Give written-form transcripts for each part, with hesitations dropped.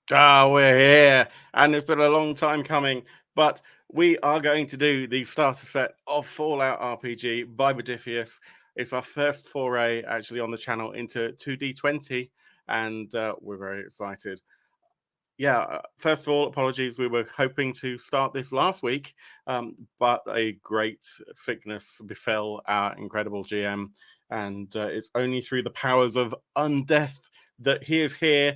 Ah, we're here, and it's been a long time coming, but we are going to do the starter set of Fallout RPG by Modiphius. It's our first foray actually on the channel into 2D20, and we're very excited. Yeah, first of all, apologies. We were hoping to start this last week, but a great sickness befell our incredible GM, and it's only through the powers of undeath that he is here.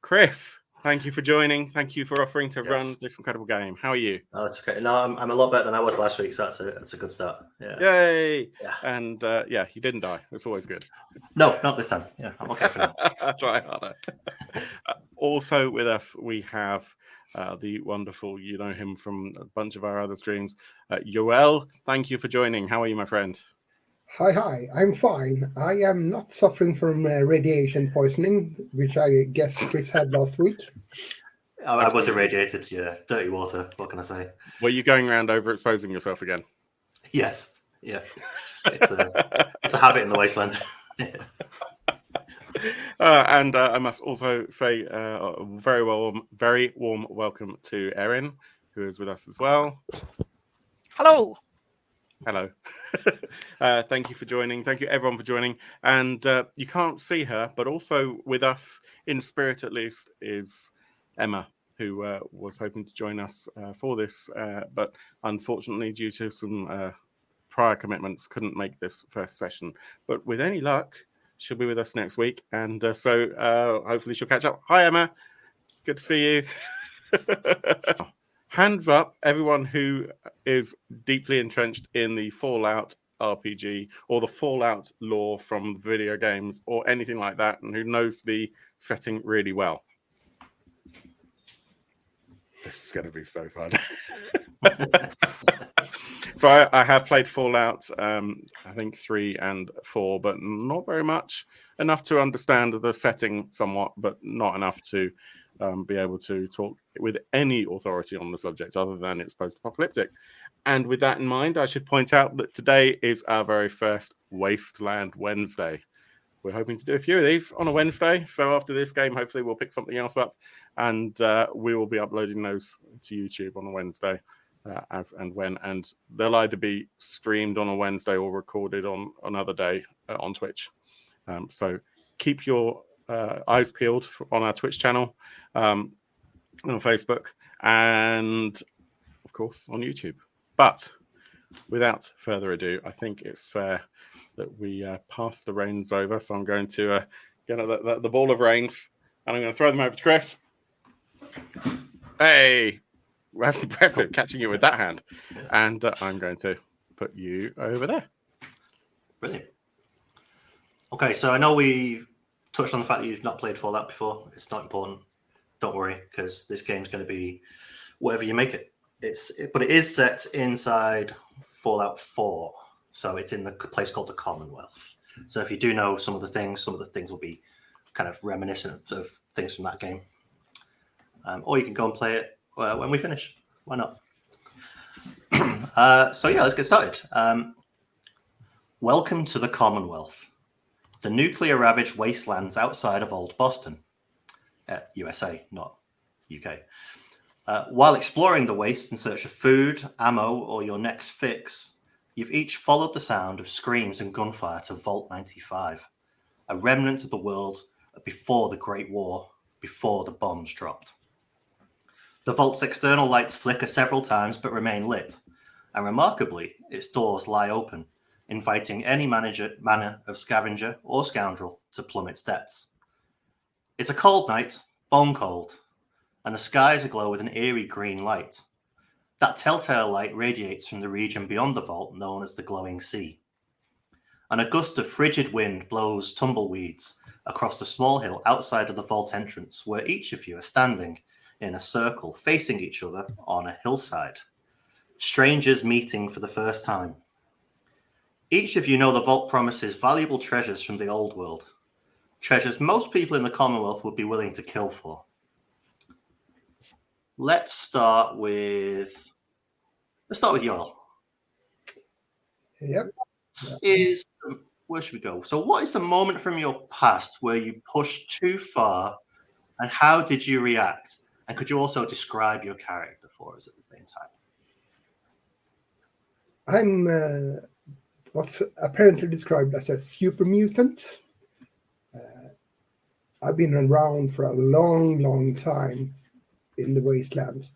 Chris, thank you for joining. Thank you for offering to run this incredible game. How are you? Oh, it's okay. No, I'm a lot better than I was last week, so that's a good start. Yeah. Yay! Yeah. And yeah, you didn't die. It's always good. No, not this time. Yeah, I'm okay for now. Try harder. Also with us, we have the wonderful, you know him from a bunch of our other streams, Yoel. Thank you for joining. How are you, my friend? Hi, I'm fine. I am not suffering from radiation poisoning, which I guess Chris had last week. I was irradiated, yeah. Dirty water, what can I say? Were you going around overexposing yourself again? Yes, yeah. It's a habit in the Wasteland. And I must also say very warm welcome to Erin, who is with us as well. Hello. Thank you for joining. Thank you everyone for joining. And you can't see her, but also with us in spirit at least is Emma, who was hoping to join us for this, but unfortunately due to some prior commitments couldn't make this first session. But with any luck, she'll be with us next week, and so hopefully she'll catch up. Hi Emma, good to see you. Hands up, everyone who is deeply entrenched in the Fallout RPG or the Fallout lore from video games or anything like that, and who knows the setting really well. This is going to be so fun. So I have played Fallout, I think 3 and 4, but not very much. Enough to understand the setting somewhat, but not enough to be able to talk with any authority on the subject other than it's post-apocalyptic. And with that in mind, I should point out that today is our very first Wasteland Wednesday. We're hoping to do a few of these on a Wednesday. So after this game, hopefully we'll pick something else up, and we will be uploading those to YouTube on a Wednesday. As and when, and they'll either be streamed on a Wednesday or recorded on another day on Twitch. So keep your eyes peeled on our Twitch channel, on Facebook, and of course on YouTube. But without further ado, I think it's fair that we pass the reins over. So I'm going to get the ball of reins, and I'm going to throw them over to Chris. Hey! That's impressive, catching you with that hand. And I'm going to put you over there. Brilliant. Okay, so I know we touched on the fact that you've not played Fallout before. It's not important. Don't worry, because this game's going to be whatever you make it. But it is set inside Fallout 4. So it's in the place called the Commonwealth. So if you do know some of the things will be kind of reminiscent of things from that game. Or you can go and play it when we finish. Why not? So yeah, let's get started. Welcome to the Commonwealth, the nuclear-ravaged wastelands outside of Old Boston, USA, not UK. While exploring the waste in search of food, ammo, or your next fix, you've each followed the sound of screams and gunfire to Vault 95, a remnant of the world before the Great War, before the bombs dropped. The vault's external lights flicker several times but remain lit, and remarkably, its doors lie open, inviting any manner of scavenger or scoundrel to plumb its depths. It's a cold night, bone cold, and the sky is aglow with an eerie green light. That telltale light radiates from the region beyond the vault known as the Glowing Sea. And a gust of frigid wind blows tumbleweeds across the small hill outside of the vault entrance, where each of you are standing in a circle facing each other on a hillside. Strangers meeting for the first time. Each of you know the vault promises valuable treasures from the old world. Treasures most people in the Commonwealth would be willing to kill for. Let's start with y'all. Yep. Where should we go? So what is the moment from your past where you pushed too far And how did you react? And could you also describe your character for us at the same time? I'm what's apparently described as a super mutant. I've been around for a long, long time in the Wastelands.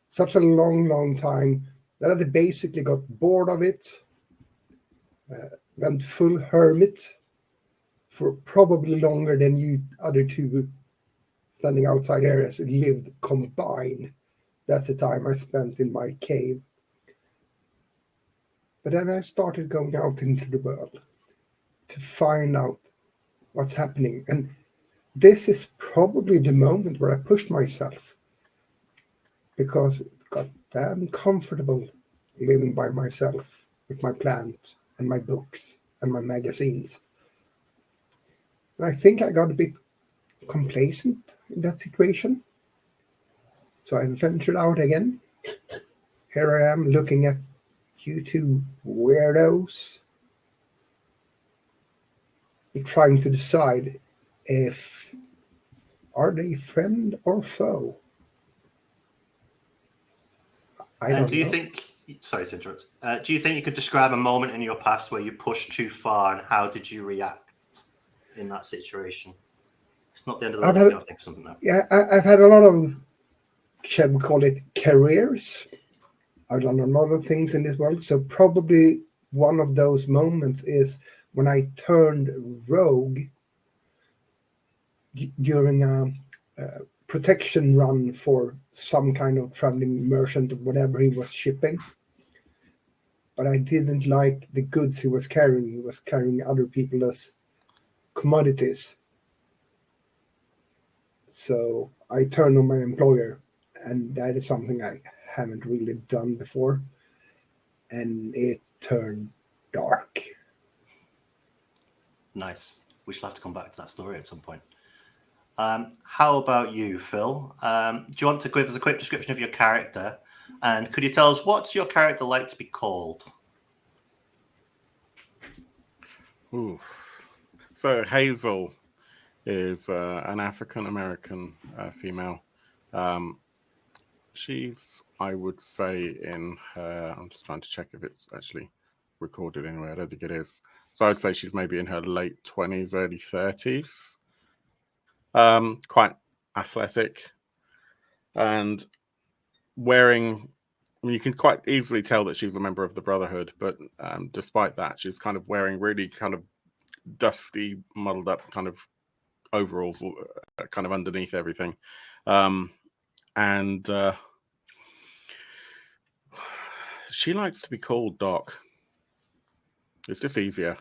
Such a long, long time that I basically got bored of it, went full hermit for probably longer than you other two standing outside areas lived combined. That's the time I spent in my cave. But then I started going out into the world to find out what's happening. And this is probably the moment where I pushed myself, because it got damn comfortable living by myself with my plant and my books and my magazines. And I think I got a bit complacent in that situation. So I ventured out again. Here I am looking at you two weirdos, trying to decide if are they friend or foe. And do you think, sorry to interrupt, do you think you could describe a moment in your past where you pushed too far, and how did you react in that situation? It's not the end of the world. I'll think of something now. Yeah, I've had a lot of, shall we call it, careers. I've done a lot of things in this world. So probably one of those moments is when I turned rogue during a protection run for some kind of traveling merchant or whatever he was shipping. But I didn't like the goods he was carrying. He was carrying other people as commodities. So I turned on my employer, and that is something I haven't really done before. And it turned dark. Nice. We shall have to come back to that story at some point. How about you, Phil? Do you want to give us a quick description of your character? And could you tell us what's your character like to be called? Ooh. So Hazel is an African-American female. She's, I would say, in her, I'm just trying to check if it's actually recorded anywhere. I don't think it is. So I'd say she's maybe in her late 20s, early 30s. Quite athletic and wearing, I mean, you can quite easily tell that she's a member of the Brotherhood, but despite that, she's kind of wearing really kind of dusty, muddled up kind of overalls kind of underneath everything. And she likes to be called Doc. It's just easier.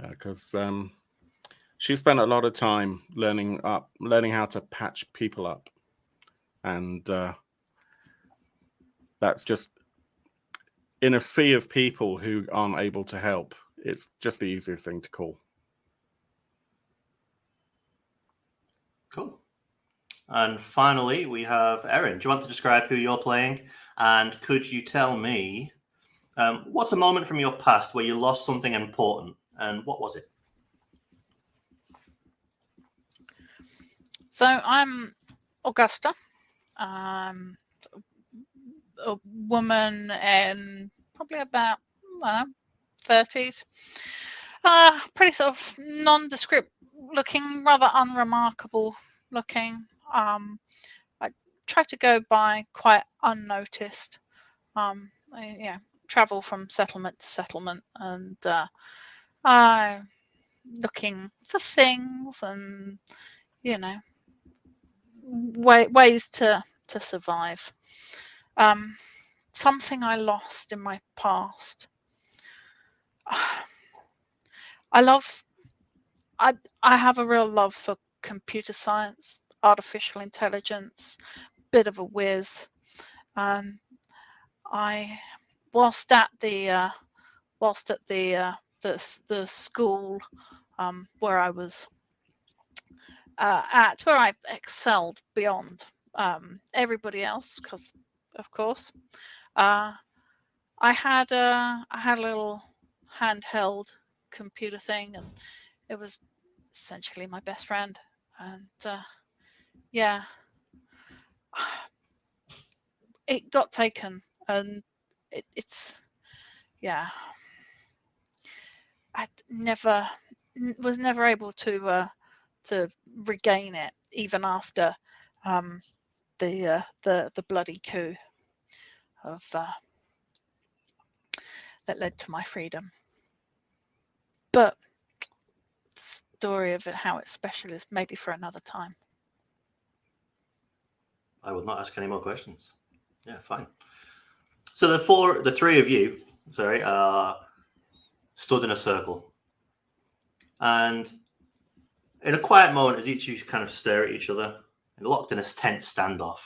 Because she spent a lot of time learning how to patch people up. And that's just, in a sea of people who aren't able to help, it's just the easiest thing to call. Cool. And finally, we have Erin. Do you want to describe who you're playing? And could you tell me what's a moment from your past where you lost something important, and what was it? So I'm Augusta, a woman in probably about 30s, pretty sort of nondescript looking, rather unremarkable looking. I try to go by quite unnoticed. Travel from settlement to settlement, and looking for things and ways to survive. Something I lost in my past. I have a real love for computer science, artificial intelligence, bit of a whiz. Whilst at the school where I was where I excelled beyond everybody else, because of course I had a little handheld computer thing, and it was essentially my best friend. And yeah, it got taken, and it's yeah. I was never able to regain it, even after the bloody coup of that led to my freedom. But story of how it's special is maybe for another time. I will not ask any more questions. Yeah, fine. So the three of you, stood in a circle, and in a quiet moment, as each of you kind of stare at each other, and locked in a tense standoff,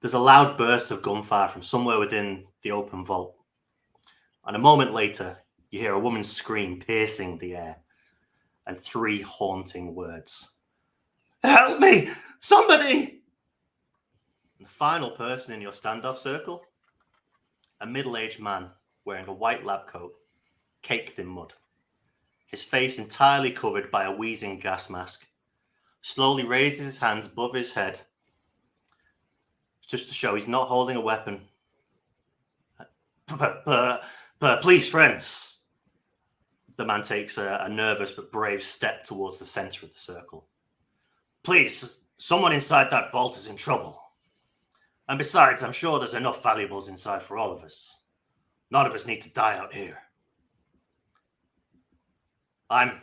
there's a loud burst of gunfire from somewhere within the open vault, and a moment later, you hear a woman's scream piercing the air, and three haunting words: "Help me, somebody!" And the final person in your standoff circle, a middle-aged man wearing a white lab coat, caked in mud, his face entirely covered by a wheezing gas mask, slowly raises his hands above his head just to show he's not holding a weapon. Please, friends. The man takes a nervous but brave step towards the center of the circle. Please, someone inside that vault is in trouble. And besides, I'm sure there's enough valuables inside for all of us. None of us need to die out here. I'm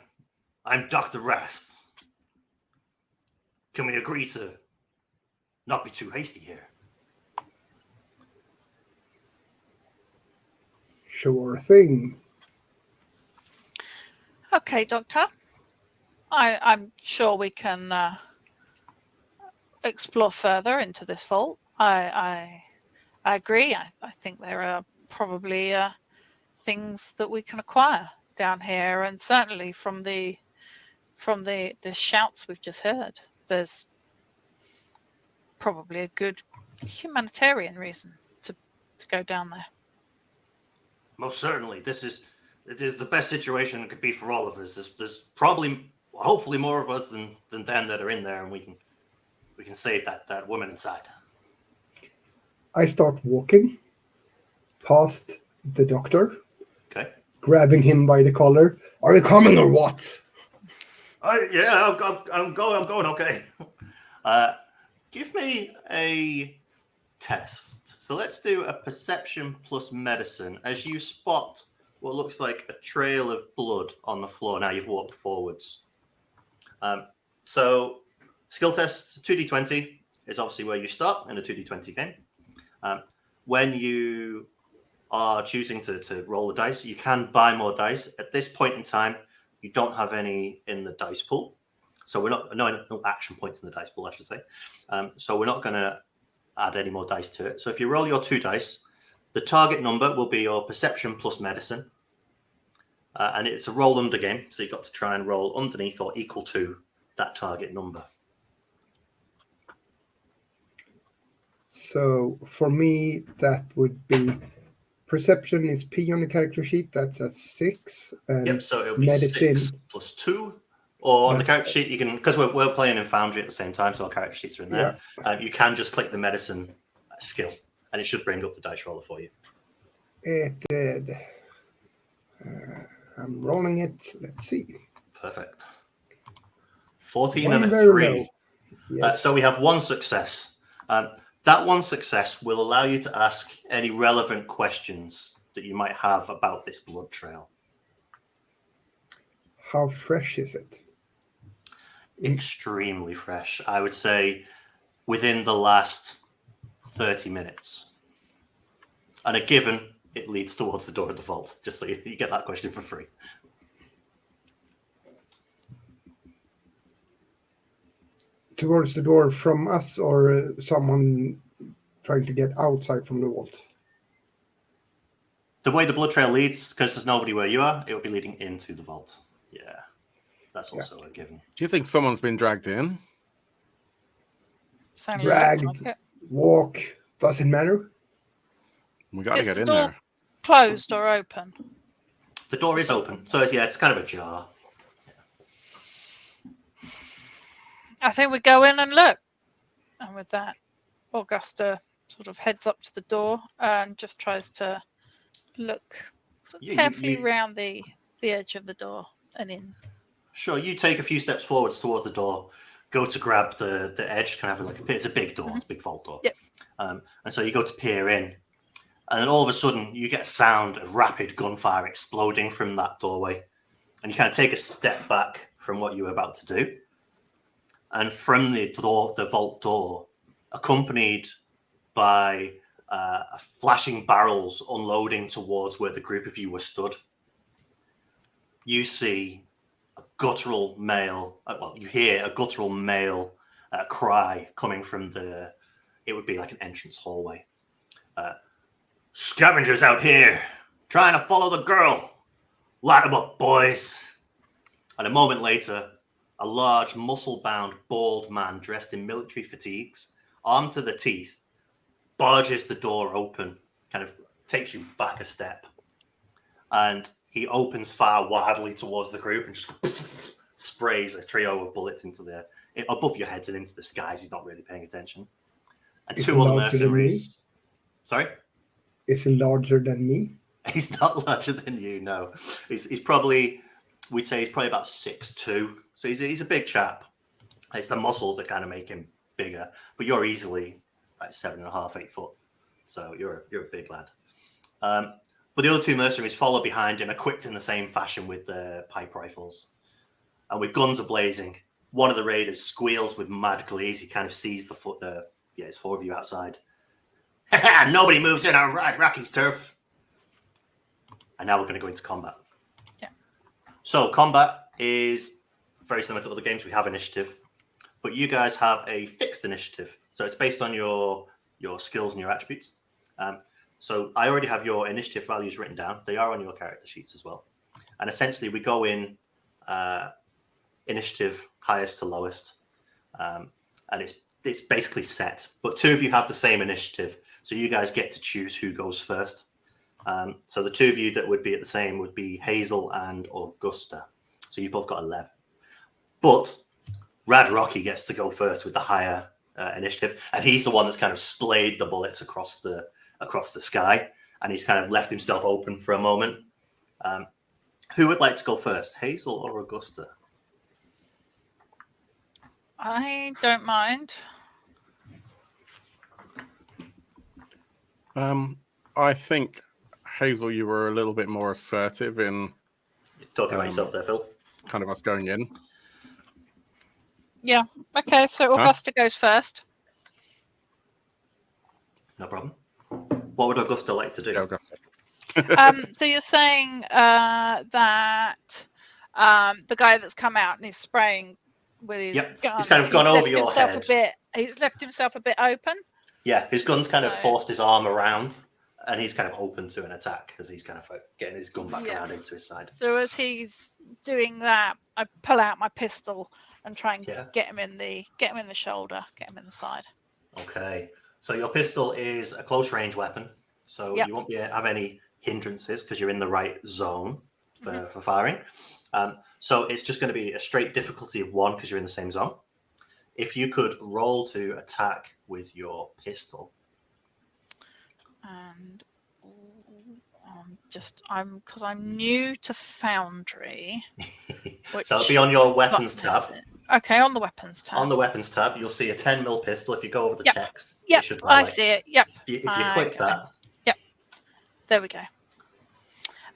Dr. Rast. Can we agree to not be too hasty here? Sure thing. Okay, Doctor. I'm sure we can explore further into this vault. I agree. I think there are probably things that we can acquire down here, and certainly from the shouts we've just heard, there's probably a good humanitarian reason to go down there. Most certainly. It is the best situation it could be for all of us. There's probably, hopefully, more of us than them that are in there, and we can save that woman inside. I start walking past the doctor, Okay. grabbing him by the collar. Are you coming or what? Yeah, I'm going. Okay. Give me a test. So let's do a perception plus medicine as you spot what looks like a trail of blood on the floor. Now you've walked forwards. So skill test 2d20 is obviously where you start in a 2d20 game. When you are choosing to roll the dice, you can buy more dice. At this point in time, you don't have any in the dice pool. So we're not, no action points in the dice pool, I should say. So we're not going to add any more dice to it. So if you roll your 2 dice, the target number will be your perception plus medicine. And it's a roll under game. So you've got to try and roll underneath or equal to that target number. So for me, that would be perception is P on the character sheet. That's a 6. And yep, so it'll be medicine 6 plus 2. Or on the character sheet, you can, because we're playing in Foundry at the same time, so our character sheets are in there. Yeah. You can just click the medicine skill, and it should bring up the dice roller for you. It did. I'm rolling it. Let's see. Perfect. 14 and a 3. Yes. So we have 1 success. That 1 success will allow you to ask any relevant questions that you might have about this blood trail. How fresh is it? Extremely fresh. I would say within the last 30 minutes. And a given, it leads towards the door of the vault, just so you get that question for free. Towards the door from us or someone trying to get outside from the vault? The way the blood trail leads, because there's nobody where you are, it will be leading into the vault. Yeah, that's also a given. Do you think someone's been dragged in? Dragged, walk, doesn't matter. We got to get in door there. Closed or open? The door is open, so it's kind of ajar. I think we go in and look. And with that, Augusta sort of heads up to the door and just tries to look carefully around the edge of the door and in. Sure, you take a few steps forwards towards the door, go to grab the edge, kind of like it's a big door, it's a big vault door. Yep. And so you go to peer in, and then all of a sudden you get a sound of rapid gunfire exploding from that doorway, and you kind of take a step back from what you were about to do, and from the vault door, accompanied by flashing barrels unloading towards where the group of you were stood, you see a guttural male. You hear a guttural male cry coming from it would be like an entrance hallway. Scavengers out here, trying to follow the girl. Light them up, boys. And a moment later, a large, muscle-bound, bald man dressed in military fatigues, armed to the teeth, barges the door open, kind of takes you back a step. And he opens fire wildly towards the group and just sprays a trio of bullets above your heads and into the skies. He's not really paying attention. And two other mercenaries. Sorry? Is he larger than me? He's not larger than you, no. He's probably, we'd say he's probably about 6'2". So he's a big chap. It's the muscles that kind of make him bigger. But you're easily like 7.5, 8 foot. So you're a big lad. But the other two mercenaries follow behind and equipped in the same fashion with the pipe rifles. And with guns ablazing, one of the raiders squeals with mad glee as he kind of sees it's 4 of you outside. Nobody moves in on Rocky's turf. And now we're going to go into combat. Yeah. So combat is very similar to other games. We have initiative, but you guys have a fixed initiative. So it's based on your skills and your attributes. So I already have your initiative values written down. They are on your character sheets as well. And essentially we go in initiative highest to lowest. And it's basically set. But 2 of you have the same initiative. So you guys get to choose who goes first. So the 2 of you that would be at the same would be Hazel and Augusta. So you've both got 11. But Rad Rocky gets to go first with the higher initiative. And he's the one that's kind of splayed the bullets across the sky. And he's kind of left himself open for a moment. Who would like to go first, Hazel or Augusta? I don't mind. I think, Hazel, you were a little bit more assertive in Talking about yourself there, Phil. kind of us going in. Yeah. Okay, so Augusta goes first. No problem. What would Augusta like to do? Yeah, Augusta. So you're saying that the guy that's come out and he's spraying with his gun. He's kind of gone over your head. He's left himself a bit open. Yeah, his gun's kind of forced his arm around, and he's kind of open to an attack as he's kind of getting his gun back around into his side. So as he's doing that, I pull out my pistol and try and get him in the shoulder, get him in the side. Okay, so your pistol is a close range weapon, so you won't have any hindrances because you're in the right zone for firing. So it's just going to be a straight difficulty of 1 because you're in the same zone. If you could roll to attack with your pistol. And because I'm new to Foundry. So it'll be on your weapons tab. Okay, on the weapons tab. On the weapons tab, you'll see a 10mm pistol. If you go over the text, yep, I see it. Yep. If you click that. Yep. There we go.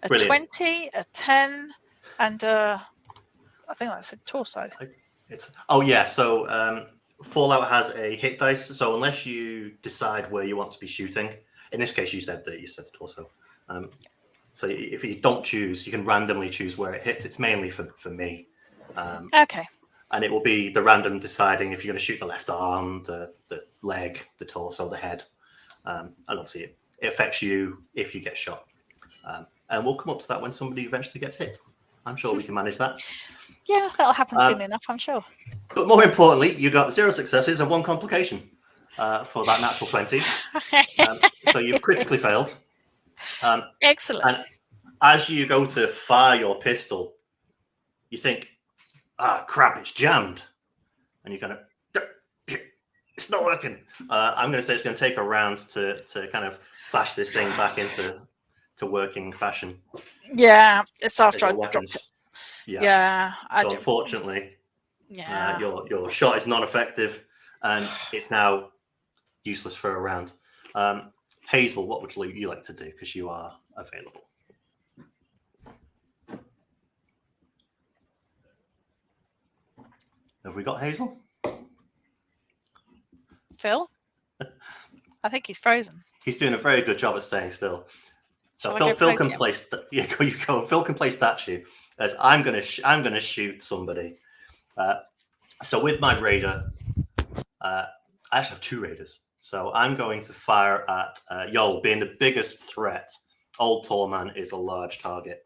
A Brilliant. 20, a 10, and I think that's a torso. So Fallout has a hit dice. So unless you decide where you want to be shooting, in this case, you said the torso. So if you don't choose, you can randomly choose where it hits. It's mainly for me. Okay. And it will be the random deciding if you're going to shoot the left arm, the leg, the torso, the head. And obviously it affects you if you get shot. And we'll come up to that when somebody eventually gets hit. I'm sure we can manage that. Yeah, that'll happen soon enough, I'm sure. But more importantly, you got 0 successes and 1 complication for that natural 20. So you've critically failed. Excellent. And as you go to fire your pistol, you think, crap, it's jammed. and you're going to, it's not working. I'm going to say it's going to take a round to kind of bash this thing back into working fashion. Yeah, it's after I dropped it. Yeah, I so do. unfortunately, Yeah, your shot is non-effective, and it's now useless for a round. Hazel, what would you like to do? Because you are available. Have we got Hazel? Phil. I think he's frozen. He's doing a very good job at staying still. So Shall Phil can play. You go. Phil can play statue. As I'm gonna shoot somebody. So with my raider, I actually have 2 raiders. So I'm going to fire at Yol, being the biggest threat. Old tall man is a large target.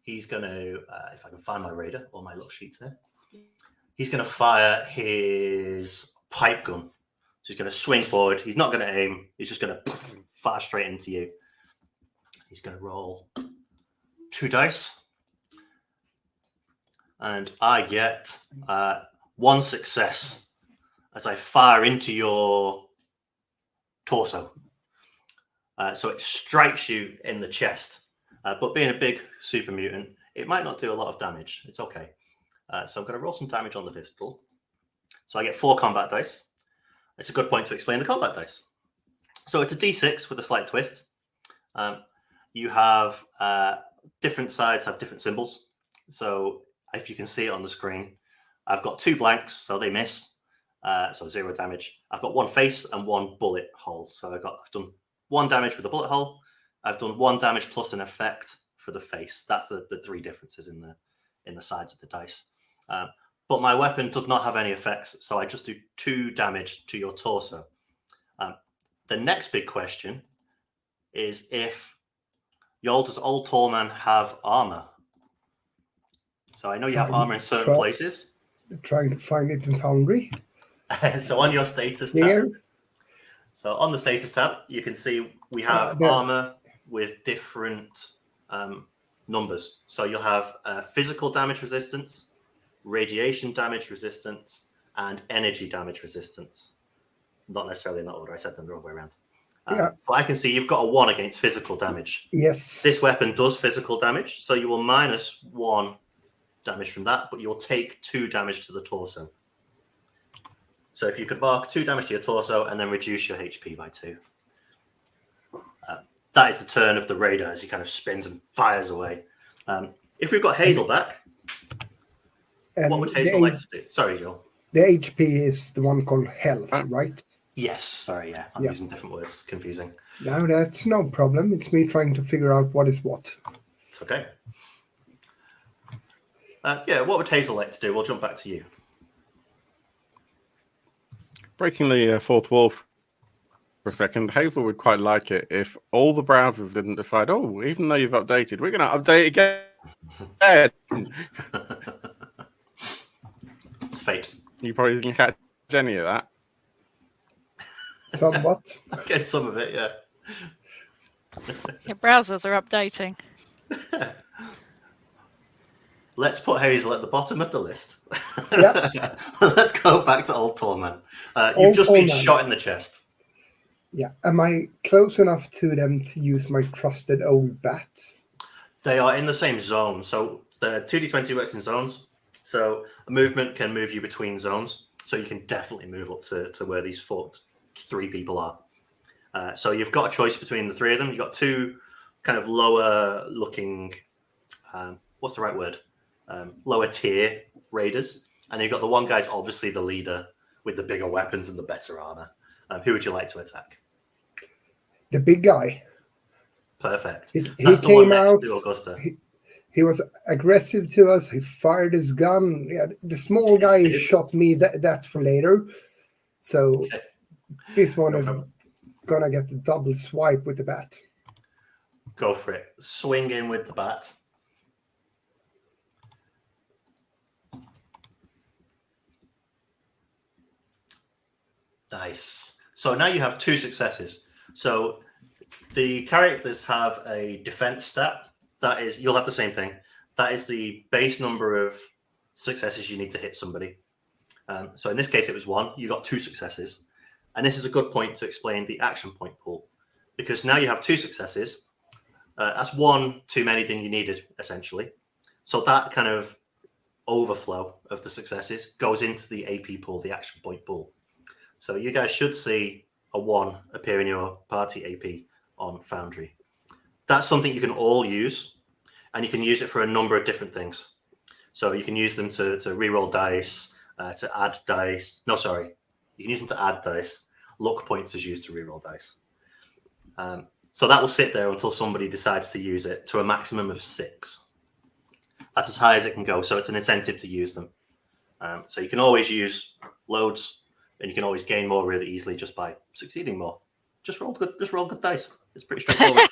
He's going to, if I can find my raider or my little sheets there, he's going to fire his pipe gun. So he's going to swing forward. He's not going to aim. He's just going to fire straight into you. He's going to roll 2 dice. And I get 1 success as I fire into your torso. So it strikes you in the chest. But being a big super mutant, it might not do a lot of damage. It's okay. So I'm going to roll some damage on the pistol. So I get 4 combat dice. It's a good point to explain the combat dice. So it's a d6 with a slight twist. You have different sides have different symbols. So if you can see it on the screen, I've got 2 blanks, so they miss. So 0 damage. I've got 1 face and 1 bullet hole. So I've done 1 damage with the bullet hole. I've done 1 damage plus an effect for the face. That's the 3 differences in the sides of the dice. But my weapon does not have any effects, so I just do 2 damage to your torso. The next big question is if does old tall man have armor? So I know you have armor in certain places. Trying to find it in Foundry. So on your status tab. So on the status tab, you can see we have armor with different numbers. So you'll have physical damage resistance, radiation damage resistance, and energy damage resistance. Not necessarily in that order. I said them the wrong way around. But I can see you've got a 1 against physical damage. Yes. This weapon does physical damage, so you will minus 1 damage from that, but you'll take 2 damage to the torso. So if you could mark 2 damage to your torso and then reduce your HP by 2. That is the turn of the raider as he kind of spins and fires away. If we've got Hazel back, what would Hazel like to do? Sorry, Joel. The HP is the one called health, right? Yes, sorry, yeah. I'm using different words. Confusing. No, that's no problem. It's me trying to figure out what is what. It's okay. What would Hazel like to do? We'll jump back to you. Breaking the 4th wall for a second, Hazel would quite like it if all the browsers didn't decide, oh, even though you've updated, we're going to update again. It's fate. You probably didn't catch any of that. Somewhat. I get some of it, yeah. Your browsers are updating. Let's put Hazel at the bottom of the list. Yeah. Let's go back to Old Tallman. You've just been shot in the chest. Yeah. Am I close enough to them to use my trusted old bat? They are in the same zone. So the 2d20 works in zones. So a movement can move you between zones. So you can definitely move up to where these 3 people are. So you've got a choice between the 3 of them. You've got 2 kind of lower looking, what's the right word? Lower tier raiders. And you've got the one guy's obviously the leader with the bigger weapons and the better armor. Who would you like to attack? The big guy. Perfect. He came out. To Augusta. He was aggressive to us. He fired his gun. Yeah, the small guy shot me. That's for later. So this one is gonna get the double swipe with the bat. Go for it. Swing in with the bat. Nice. So now you have 2 successes. So the characters have a defense stat. That is, you'll have the same thing. That is the base number of successes you need to hit somebody. So in this case, it was 1. You got 2 successes. And this is a good point to explain the action point pool, because now you have 2 successes. That's 1 too many than you needed, essentially. So that kind of overflow of the successes goes into the AP pool, the action point pool. So you guys should see a 1 appear in your party AP on Foundry. That's something you can all use, and you can use it for a number of different things. So you can use them to reroll dice, to add dice. No, sorry. You can use them to add dice. Luck points is used to reroll dice. So that will sit there until somebody decides to use it to a maximum of 6. That's as high as it can go. So it's an incentive to use them. So you can always use loads, and you can always gain more really easily just by succeeding more. Just roll good dice. It's pretty straightforward.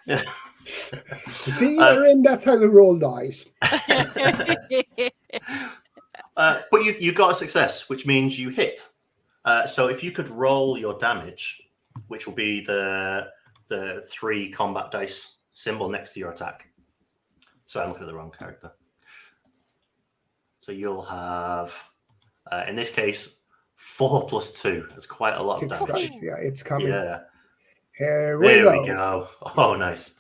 Yeah. See, Aaron, that's how we roll dice. But you got a success, which means you hit. So if you could roll your damage, which will be the 3 combat dice symbol next to your attack. Sorry, I'm looking at the wrong character. So you'll have, in this case, 4 plus 2. That's quite a lot of 6 damage. dice. Yeah, it's coming. Yeah. Here There we go. Oh, nice.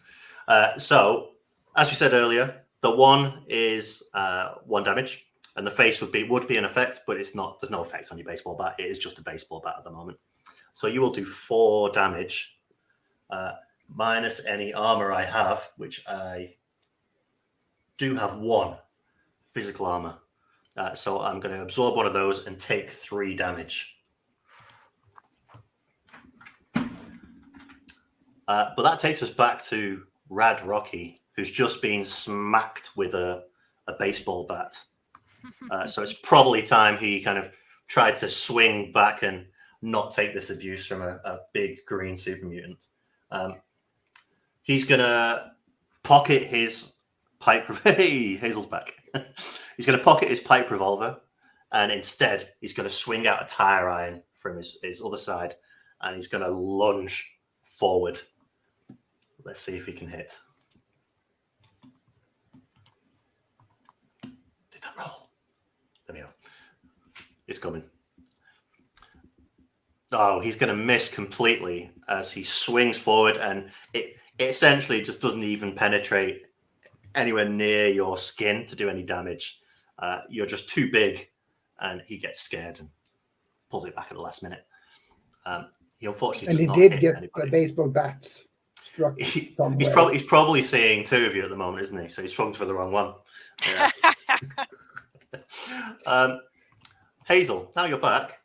So, as we said earlier, the 1 is 1 damage, and the face would be an effect, but it's not. There's no effect on your baseball bat. It is just a baseball bat at the moment. So you will do 4 damage, minus any armor I have, which I do have 1 physical armor. So I'm going to absorb 1 of those and take 3 damage. But that takes us back to Rad Rocky, who's just been smacked with a baseball bat. So it's probably time he kind of tried to swing back and not take this abuse from a big green super mutant. He's going to pocket his pipe. Hey, Hazel's back. He's going to pocket his pipe revolver, and instead he's going to swing out a tire iron from his other side, and he's going to lunge forward. Let's see if he can hit. Did that roll? There we go. It's coming. Oh, he's going to miss completely as he swings forward, and it essentially just doesn't even penetrate anywhere near your skin to do any damage. You're just too big, and he gets scared and pulls it back at the last minute. He unfortunately and does he not did hit get anybody. the baseball bat struck somewhere. He's probably seeing 2 of you at the moment, isn't he? So he's swung for the wrong one. Yeah. Hazel, now you're back.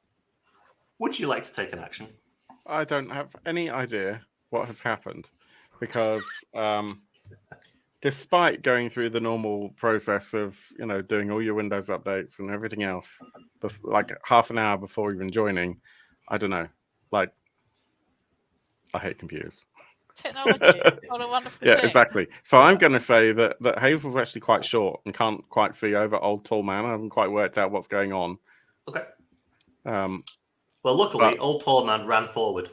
Would you like to take an action? I don't have any idea what has happened because despite going through the normal process of, doing all your Windows updates and everything else, like half an hour before even joining, I don't know, like, I hate computers. Technology. What a wonderful Yeah, thing. exactly. So I'm going to say that Hazel's actually quite short and can't quite see over old tall man. Hasn't quite worked out what's going on. Okay. Well, luckily, old tall man ran forward.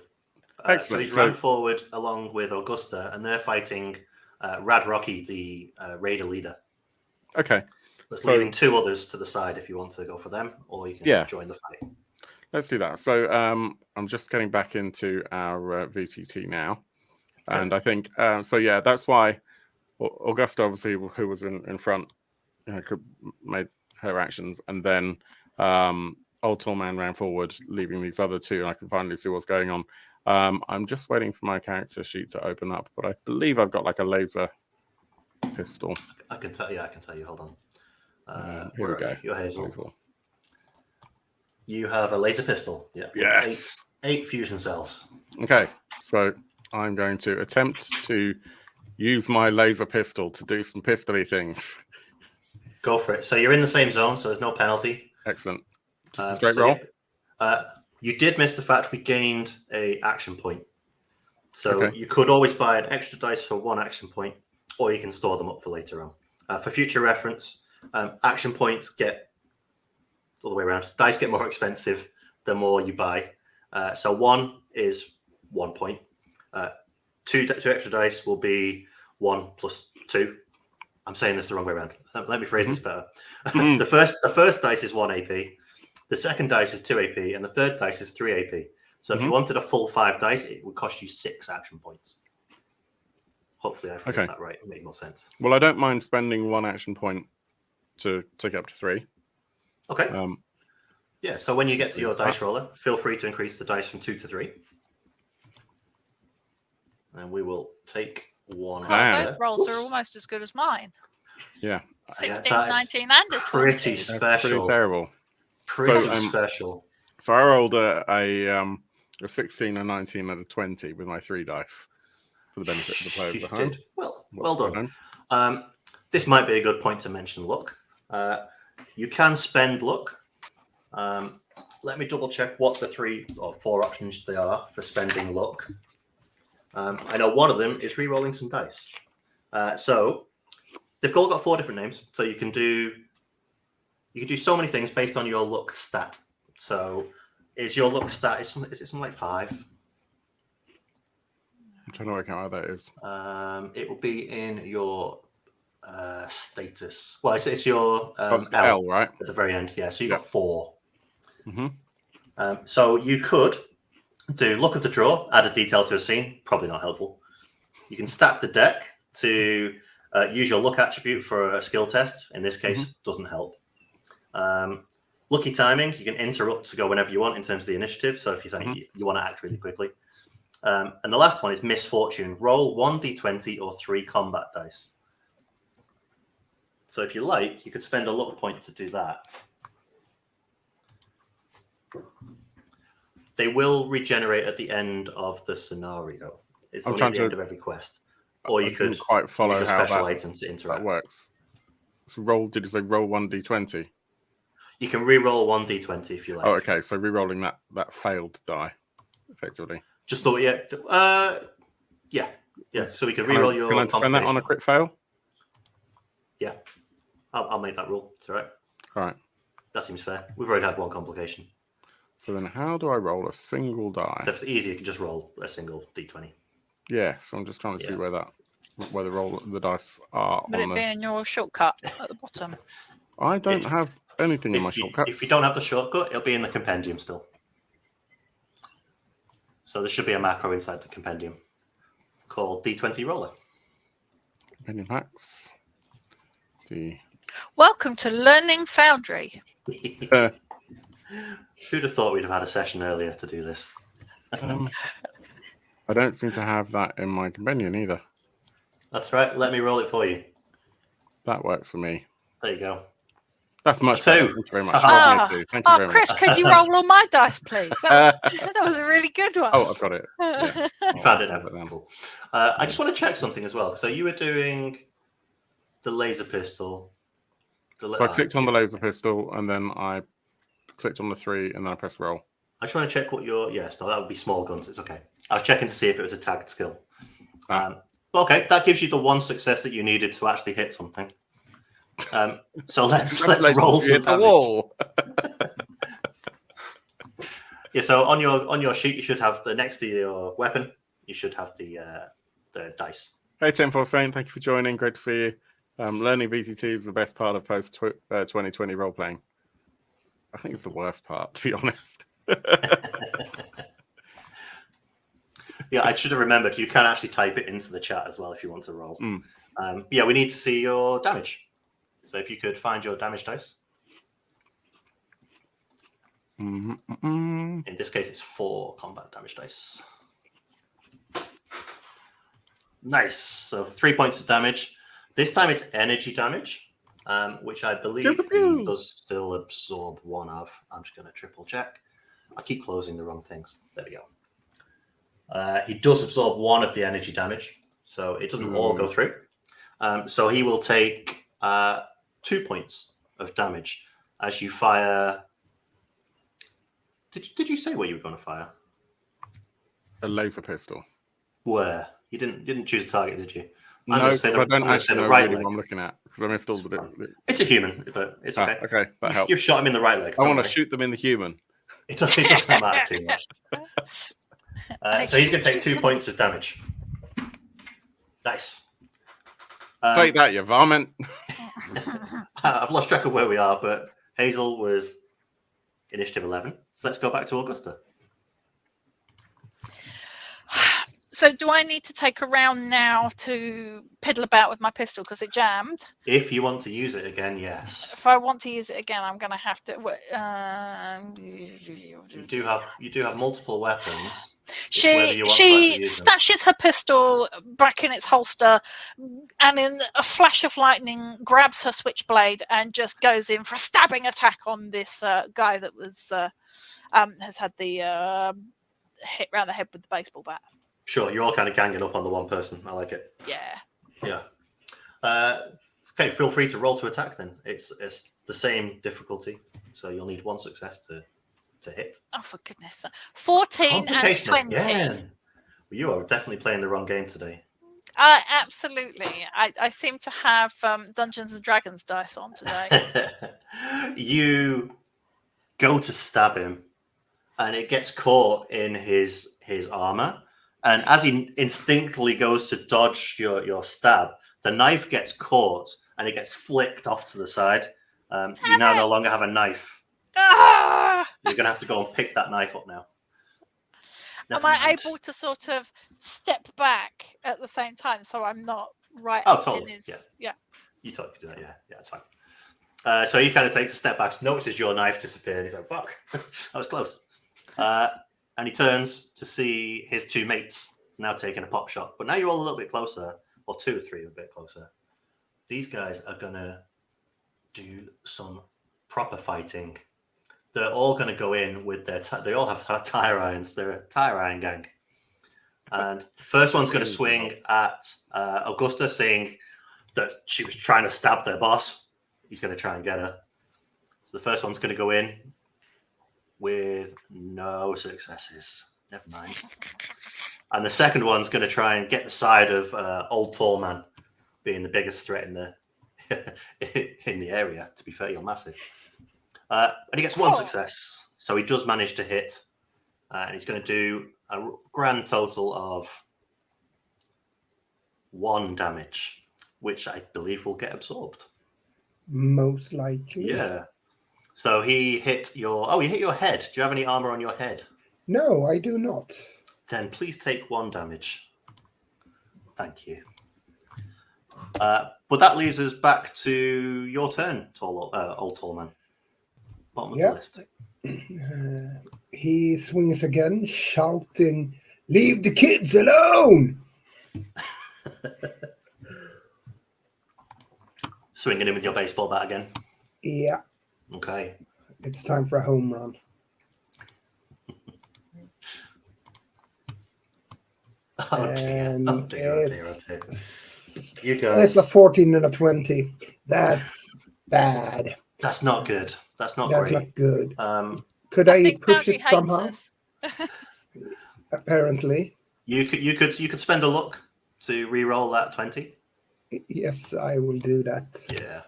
Excellent. So he's ran forward along with Augusta, and they're fighting Rad Rocky, the Raider leader. Okay. Leaving 2 others to the side if you want to go for them, or you can join the fight. Let's do that. So I'm just getting back into our VTT now. And I think, that's why Augusta, obviously, who was in front, made her actions. And then Old Tall Man ran forward, leaving these other 2, and I can finally see what's going on. I'm just waiting for my character sheet to open up, but I believe I've got like a laser pistol. I can tell you. Hold on. Here we go. You're Hazel. You have a laser pistol. Yeah. Yes. 8 fusion cells. Okay. So I'm going to attempt to use my laser pistol to do some pistol-y things. Go for it. So you're in the same zone, so there's no penalty. Excellent. Just a straight roll. You did miss the fact we gained a action point. So you could always buy an extra dice for 1 action point, or you can store them up for later on. For future reference, action points get all the way around. Dice get more expensive the more you buy. So 1 is 1 point. 2 extra dice will be 1 plus 2. I'm saying this the wrong way around. Let me phrase this better. The first dice is 1 AP. The second dice is 2 AP, and the third dice is 3 AP. So if you wanted a full 5 dice, it would cost you 6 action points. Hopefully I phrased that right. It made more sense. Well, I don't mind spending 1 action point to take up to 3. Okay. Yeah, so when you get to your dice roller, feel free to increase the dice from 2 to 3. And we will take 1. Those rolls are almost as good as mine. Yeah. 16, 19, and a 20. Pretty special. Pretty terrible. Pretty special. So I rolled a 16, a 19, and a 20 with my 3 dice for the benefit of the players at home. Well done. This might be a good point to mention luck. You can spend luck. Let me double check what the 3 or 4 options they are for spending luck. I know one of them is re-rolling some dice. So they've all got 4 different names. So you can do so many things based on your luck stat. So is your luck stat is it something like 5? I'm trying to work out how that is. It will be in your status. Well, it's your L, right? At the very end. Yeah, so you got 4. Mm-hmm. So you could do luck of the draw, add a detail to a scene. Probably not helpful. You can stack the deck to use your luck attribute for a skill test. In this case, doesn't help. Lucky timing, you can interrupt to go whenever you want in terms of the initiative. So if you think you want to act really quickly. And the last one is misfortune. Roll 1d20 or 3 combat dice. So if you like, you could spend a luck point to do that. They will regenerate at the end of the scenario. It's only at the end of every quest. Or you could quite follow use a how special item to interact. That works. So did you say roll 1d20? You can re-roll 1d20 if you like. Oh, okay. So re-rolling that failed die, effectively. Just thought, yeah. So we can re-roll your. Can I spend that on a crit fail? Yeah, I'll make that rule. It's all right. All right. That seems fair. We've already had one complication. So then, how do I roll a single die? So if it's easy, you can just roll a single d20. Yeah. So I'm just trying to see where the dice are. Would it be in your shortcut at the bottom? I don't have anything in my shortcuts. If you don't have the shortcut, it'll be in the compendium still. So there should be a macro inside the compendium called D20 Roller. Compendium hacks. Welcome to Learning Foundry. Who'd have thought we'd have had a session earlier to do this? I don't seem to have that in my compendium either. That's right. Let me roll it for you. That works for me. There you go. That's much better. Thank you very much. Thank you very Chris, much. could you roll on my dice, please? That was a really good one. Oh, I've got it. Yeah. You found it now. Cool. I just want to check something as well. So you were doing the laser pistol. So I clicked on the laser pistol, and then I clicked on the 3, and then I pressed roll. I just want to check what your... Yes, no, that would be small guns. It's okay. I was checking to see if it was a tagged skill. Okay, that gives you the 1 success that you needed to actually hit something. So let's roll some damage. Yeah, so on your sheet you should have the next to your weapon. You should have the dice. Hey, 10-4 thank you for joining. Great to see you. Learning VT2 is the best part of post 2020 role playing. I think it's the worst part, to be honest. Yeah, I should have remembered. You can actually type it into the chat as well if you want to roll. Yeah, we need to see your damage. So if you could find your damage dice. In this case, it's 4 combat damage dice. Nice. So 3 points of damage. This time it's energy damage, which I believe he does still absorb 1 of. I'm just going to triple check. I keep closing the wrong things. There we go. He does absorb 1 of the energy damage, so it doesn't all go through. So he will take 2 points of damage as you fire. Did you say where you were going to fire? A laser pistol. Where? You didn't choose a target, did you? No, I don't actually know really what I'm looking at because I missed all the bit. It's a human, but it's okay. Okay, that helps. You've shot him in the right leg. I want to shoot them in the human. It doesn't matter too much. So he's going to take 2 points of damage. Nice. Take that, you varmint. I've lost track of where we are, but Hazel was initiative 11. So let's go back to Augusta. So do I need to take a round now to piddle about with my pistol because it jammed? If you want to use it again, yes. If I want to use it again, I'm going to have to. You do have multiple weapons. She snatches her pistol back in its holster, and in a flash of lightning, grabs her switchblade and just goes in for a stabbing attack on this guy that was has had the hit round the head with the baseball bat. Sure, you're all kind of ganging up on the one person. I like it. Yeah. Okay, feel free to roll to attack then. It's the same difficulty, so you'll need one success to hit. Oh, for goodness sake. 14 and 20. Yeah. Well, you are definitely playing the wrong game today. Absolutely. I seem to have Dungeons and Dragons dice on today. You go to stab him, and it gets caught in his armor. And as he instinctively goes to dodge your stab, the knife gets caught and it gets flicked off to the side. You now no longer have a knife. Ah! You're going to have to go and pick that knife up now. Am I able to sort of step back at the same time so I'm not right totally. in his... Yeah. You totally do that, yeah. Yeah, it's fine. So he kind of takes a step back, notices your knife disappear, and he's like, fuck, that was close. And he turns to see his two mates now taking a pop shot. But now you're all a little bit closer, or 2 or 3 a bit closer. These guys are going to do some proper fighting. They're all going to go in with their... they all have tire irons. They're a tire iron gang. And the first one's going to swing at Augusta, saying that she was trying to stab their boss. He's going to try and get her. So the first one's going to go in with no successes. Never mind. And the second one's going to try and get the side of Old Tall Man, being the biggest threat in the in the area. To be fair, you're massive. And he gets 1 success, so he does manage to hit. And he's going to do a grand total of 1 damage, which I believe will get absorbed. Most likely. Yeah. So he hit your... Oh, he hit your head. Do you have any armor on your head? No, I do not. Then please take 1 damage. Thank you. But that leaves us back to your turn, Old Tall Man. Bottom of the list. He swings again, shouting, "Leave the kids alone!" Swinging in with your baseball bat again. Yeah. Okay. It's time for a home run. Oh dear. And Oh dear. You it's guys. a 14 and a 20. That's bad. That's not good. That's not That's great. not good. I Could I think push Boundary it somehow? hates us. Apparently. You could spend a luck to re-roll that 20. Yes, I will do that. Yeah.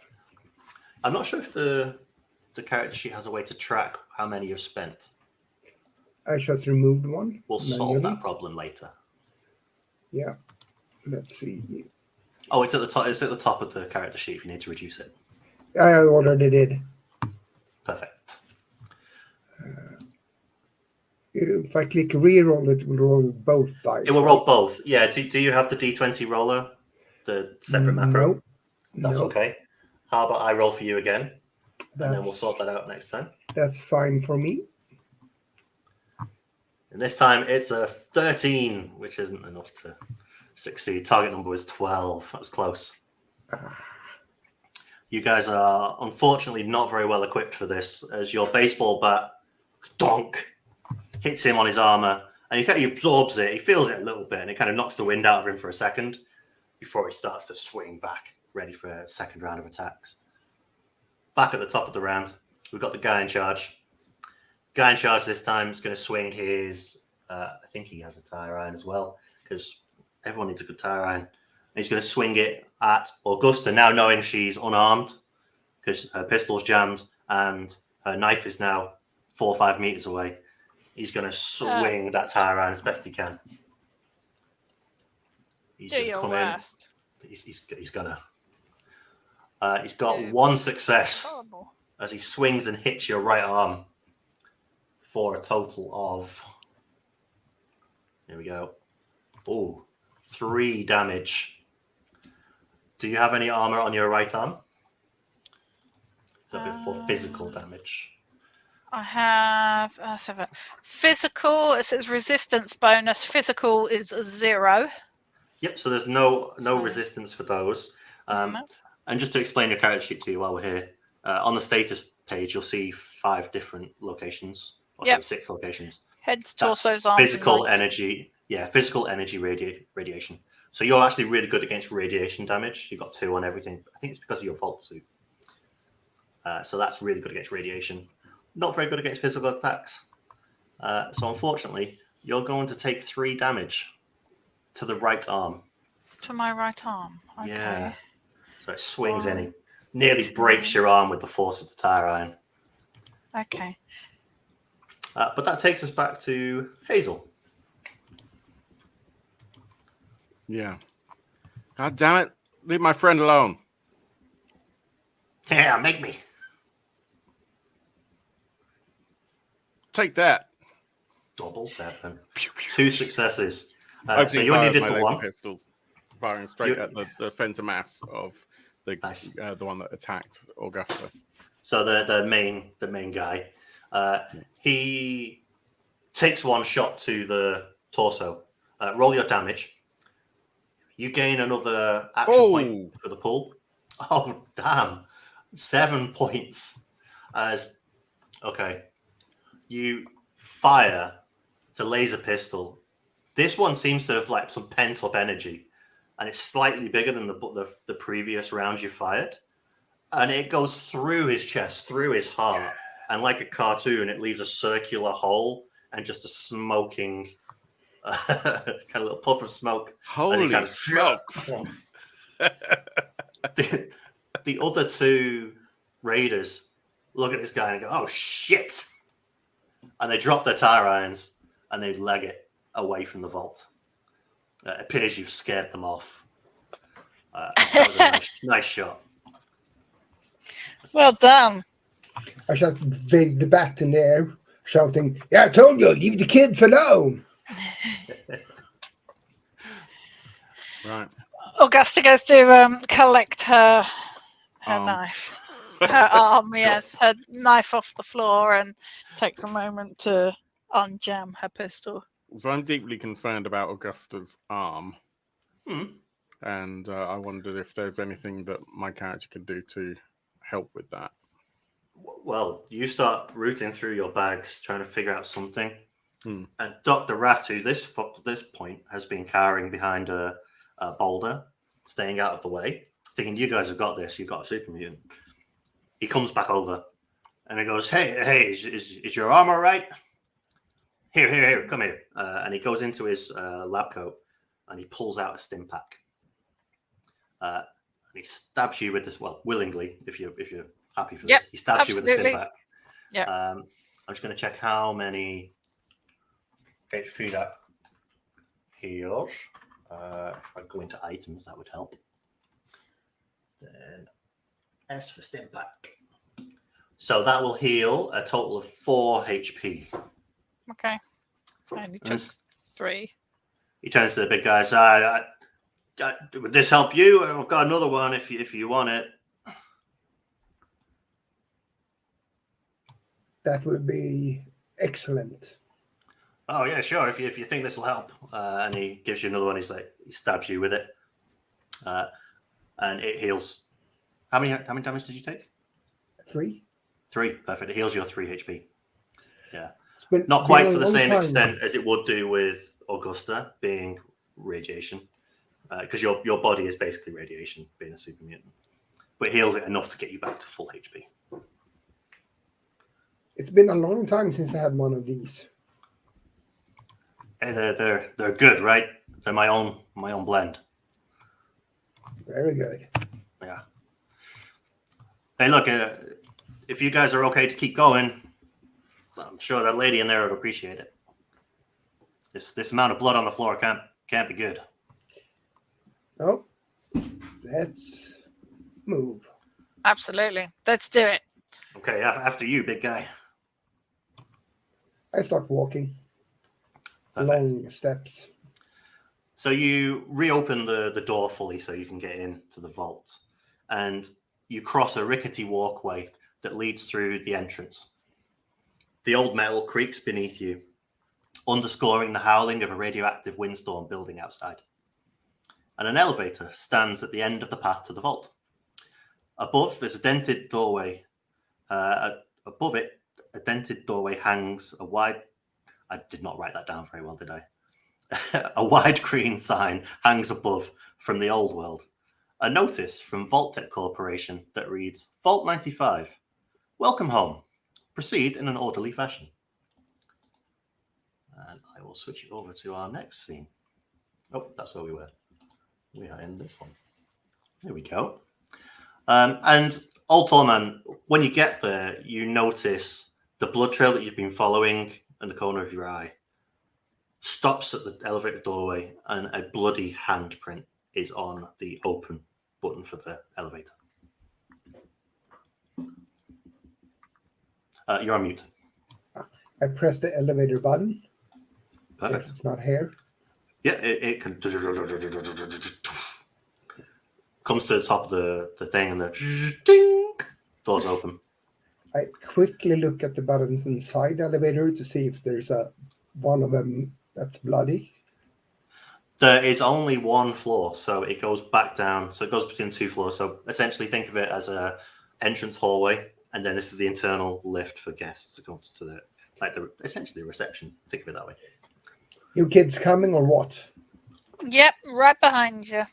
I'm not sure if the character sheet has a way to track how many you've spent. I just removed one. We'll solve that problem later. Yeah. Let's see. Oh, it's at the top. It's at the top of the character sheet if you need to reduce it. I already did. Perfect. If I click reroll, it will roll both dice. It will roll both. Yeah. Do you have the D20 roller? The separate macro? Nope. That's Nope. okay. How about I roll for you again? And then we'll That's, sort that out next time. that's fine for me. And this time it's a 13, which isn't enough to succeed. Target number was 12. That was close. You guys are unfortunately not very well equipped for this, as your baseball bat donk hits him on his armor, and he absorbs it. He feels it a little bit, and it kind of knocks the wind out of him for a second before he starts to swing back, ready for a second round of attacks. Back at the top of the round, we've got the guy in charge. Guy in charge this time is going to swing his... I think he has a tire iron as well, because everyone needs a good tire iron. And he's going to swing it at Augusta, now knowing she's unarmed, because her pistol's jammed, and her knife is now 4 or 5 meters away. He's going to swing that tire iron as best he can. He's Do your worst. He's gonna. He's got 1 success Horrible. as he swings and hits your right arm. for a total of, here we go. Oh, 3 damage. Do you have any armor on your right arm? Is that for physical damage? I have 7. Physical, it says resistance bonus. Physical is 0. Yep, so there's no So- resistance for those. No. And just to explain your character sheet to you while we're here, on the status page, you'll see 5 different locations, or Yep. 6 locations. Heads, That's torsos, arms, physical and legs. energy. Yeah, physical energy radiation. So you're actually really good against radiation damage. You've got 2 on everything. I think it's because of your vault suit. So that's really good against radiation. Not very good against physical attacks. So unfortunately, you're going to take 3 damage to the right arm. To my right arm. Okay. Yeah. So it swings in. It nearly breaks your arm with the force of the tire iron. Okay. But that takes us back to Hazel. Yeah. God damn it. Leave my friend alone. Yeah, make me. Take that. Double 7. 2 successes. So Opening you fire only with did my the laser 1. pistols, firing straight You- at the center mass of the Nice. the one that attacked Augusta. So the main guy, he takes 1 shot to the torso. Roll your damage. You gain another action point for the pull. Oh damn! 7 points. Okay, you fire to laser pistol. This one seems to have like some pent up energy, and it's slightly bigger than the previous rounds you fired. And it goes through his chest, through his heart, and like a cartoon, it leaves a circular hole and just a smoking, kind of little puff of smoke. Holy kind of- smokes. The other 2 raiders look at this guy and go, "Oh shit!" And they drop their tire irons and they leg it away from the vault. It appears you've scared them off. That was a nice shot. Well done. I just waved the bat in the air, shouting, "Yeah, I told you, leave the kids alone." Right. Augusta goes to collect her Arm. knife. Her arm, yes. Her knife off the floor and takes a moment to unjam her pistol. So I'm deeply concerned about Augusta's arm, Hmm. and I wondered if there's anything that my character could do to help with that. Well, you start rooting through your bags, trying to figure out something. Hmm. And Dr. Rast, who this point has been cowering behind a boulder, staying out of the way, thinking you guys have got this, you've got a super mutant. He comes back over and he goes, hey, is your arm all right? Here, come here. And he goes into his lab coat and he pulls out a stim pack. And he stabs you with this, well, willingly, if you're happy for Yep, this. He stabs you with a stim absolutely. pack. Yep. I'm just going to check how many HP that heals. If I go into items, that would help. Then S for stim pack. So that will heal a total of 4 HP. Okay. I only took 3. He turns to the big guy. Would this help you? I've got another one if you want it. That would be excellent. Oh yeah, sure. If you think this will help, and he gives you another one. He stabs you with it, and it heals. How many damage did you take? 3. 3. Perfect. It heals your 3 HP. Yeah, It's not quite been a to the long same time. extent as it would do with Augusta being radiation, because your body is basically radiation, being a super mutant. But it heals it enough to get you back to full HP. It's been a long time since I had one of these. Hey, they're good, right? They're my own blend. Very good. Yeah. Hey, look, if you guys are okay to keep going, I'm sure that lady in there would appreciate it. This amount of blood on the floor can't be good. Oh, let's move. Absolutely. Let's do it. Okay, after you, big guy. I start walking. Perfect. Long steps. So you reopen the door fully so you can get into the vault. And you cross a rickety walkway that leads through the entrance. The old metal creaks beneath you, underscoring the howling of a radioactive windstorm building outside. And an elevator stands at the end of the path to the vault. Above, there's a dented doorway. Above it, a dented doorway hangs a wide... I did not write that down very well, did I? A wide green sign hangs above from the old world. A notice from Vault-Tec Corporation that reads, Vault 95, welcome home. Proceed in an orderly fashion. And I will switch it over to our next scene. Oh, that's where we were. We are in this one. There we go. And Old Tallman, when you get there, you notice the blood trail that you've been following in the corner of your eye stops at the elevator doorway, and a bloody handprint is on the open button for the elevator. You're on mute. I press the elevator button. Perfect. If it's not here. Yeah, it can comes to the top of the thing, and the ding, doors open. I quickly look at the buttons inside the elevator to see if there's one of them that's bloody. There is only one floor, so it goes back down. So it goes between two floors. So essentially, think of it as a entrance hallway, and then this is the internal lift for guests to come to the essentially a reception. Think of it that way. You kids coming or what? Yep, right behind you.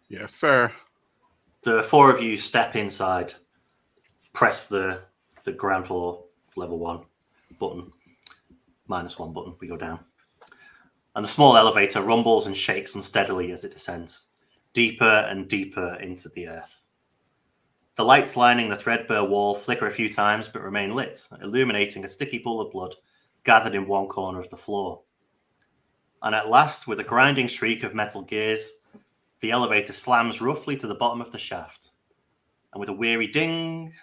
Yes, sir. The four of you step inside, press the ground floor level 1 button, -1 button. We go down. And the small elevator rumbles and shakes unsteadily as it descends, deeper and deeper into the earth. The lights lining the threadbare wall flicker a few times but remain lit, illuminating a sticky pool of blood gathered in one corner of the floor. And at last, with a grinding shriek of metal gears, the elevator slams roughly to the bottom of the shaft. And with a weary ding,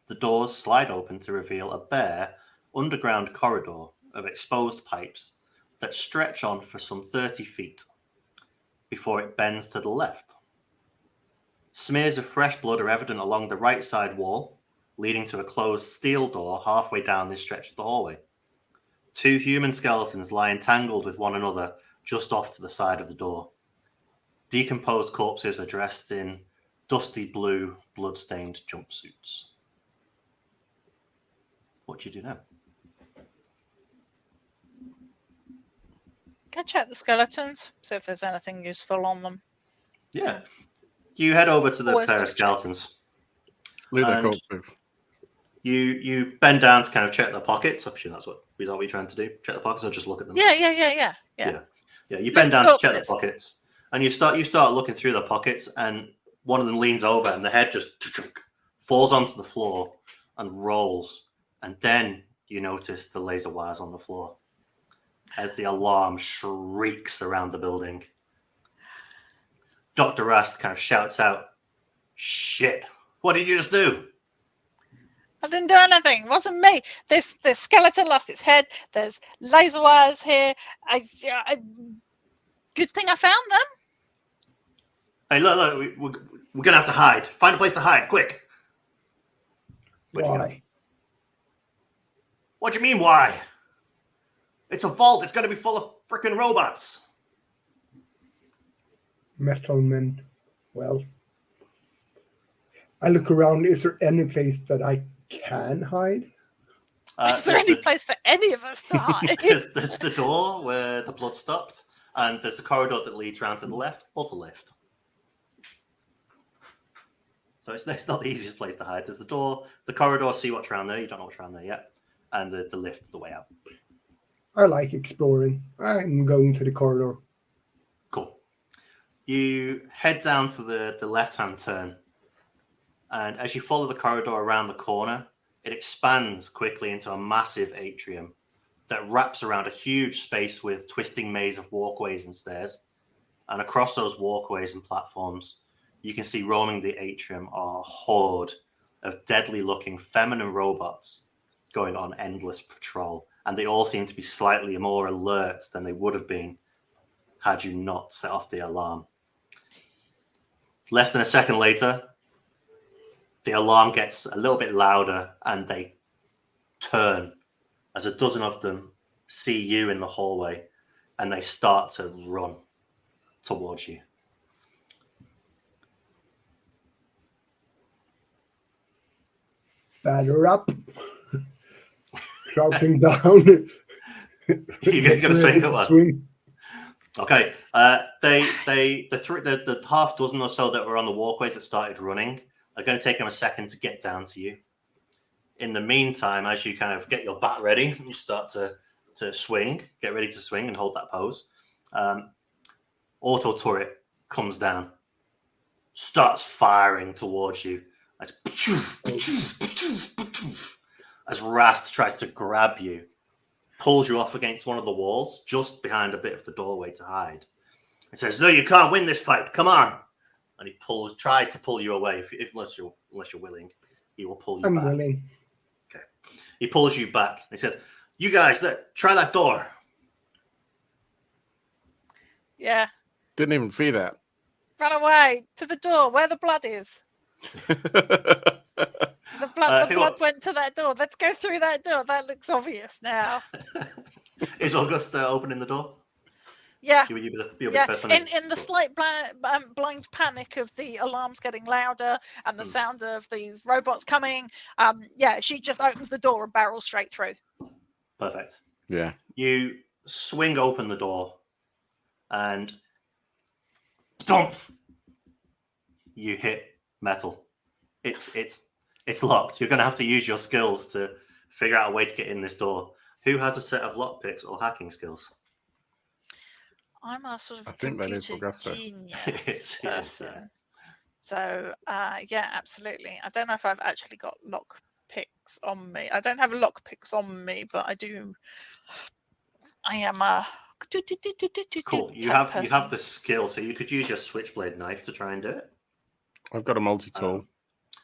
the doors slide open to reveal a bare, underground corridor of exposed pipes that stretch on for some 30 feet before it bends to the left. Smears of fresh blood are evident along the right side wall, leading to a closed steel door halfway down this stretch of the hallway. Two human skeletons lie entangled with one another just off to the side of the door. Decomposed corpses are dressed in dusty blue, blood-stained jumpsuits. What do you do now? Can I check the skeletons? See if there's anything useful on them. Yeah. You head over to the Always pair of gotta check. skeletons. Leave the And- corpses. You bend down to kind of check their pockets. I'm sure that's what you're trying to do. Check the pockets or just look at them. Yeah. Yeah, you Look bend at down the to check the corpses. pockets, and you start looking through the pockets, and one of them leans over, and the head just falls onto the floor and rolls, and then you notice the laser wires on the floor as the alarm shrieks around the building. Dr. Rast kind of shouts out, "Shit! What did you just do?" I didn't do anything. It wasn't me. This skeleton lost its head. There's laser wires here. Good thing I found them. Hey, look, we're gonna have to hide. Find a place to hide, quick. Where'd you go? Why? What do you mean, why? It's a vault. It's gonna be full of freaking robots. Metal men. Well, I look around. Is there any place that I can hide? Is there any place for any of us to hide? There's the door where the blood stopped, and there's the corridor that leads round to the left or the lift. So it's not the easiest place to hide. There's the door, the corridor, see what's around there. You don't know what's around there yet. And the lift, the way out. I like exploring. I'm going to the corridor. Cool. You head down to the left-hand turn. And as you follow the corridor around the corner, it expands quickly into a massive atrium that wraps around a huge space with twisting maze of walkways and stairs. And across those walkways and platforms, you can see roaming the atrium are a horde of deadly-looking feminine robots going on endless patrol, and they all seem to be slightly more alert than they would have been had you not set off the alarm. Less than a second later, the alarm gets a little bit louder, and they turn as a dozen of them see you in the hallway, and they start to run towards you. Batter up. Crouching down. You're gonna swing at one. Okay. The half dozen or so that were on the walkways that started running are going to take them a second to get down to you. In the meantime, as you kind of get your bat ready, you start to swing, get ready to swing and hold that pose. Auto turret comes down, starts firing towards you. As Rast tries to grab you, pulls you off against one of the walls, just behind a bit of the doorway to hide. He says, "No, you can't win this fight. Come on!" And he tries to pull you away. Unless you're willing, he will pull you back. I'm willing. Okay. He pulls you back. And he says, "You guys, try that door." Yeah. Didn't even see that. Run away to the door where the blood is. The blood went to that door. Let's go through that door. That looks obvious now. Is Augusta opening the door? Yeah. You'll be the Yeah. first one In the slight blind panic of the alarms getting louder and the sound of these robots coming, she just opens the door and barrels straight through. Perfect. Yeah. You swing open the door and dumph, you hit metal. It's locked. You're going to have to use your skills to figure out a way to get in this door. Who has a set of lockpicks or hacking skills? I'm a sort of I think that is computer Augusta. genius Yeah. person. So, yeah, absolutely. I don't know if I've actually got lockpicks on me. I don't have lockpicks on me, but I do. I am a Cool. You have the skill, so you could use your switchblade knife to try and do it. I've got a multi-tool.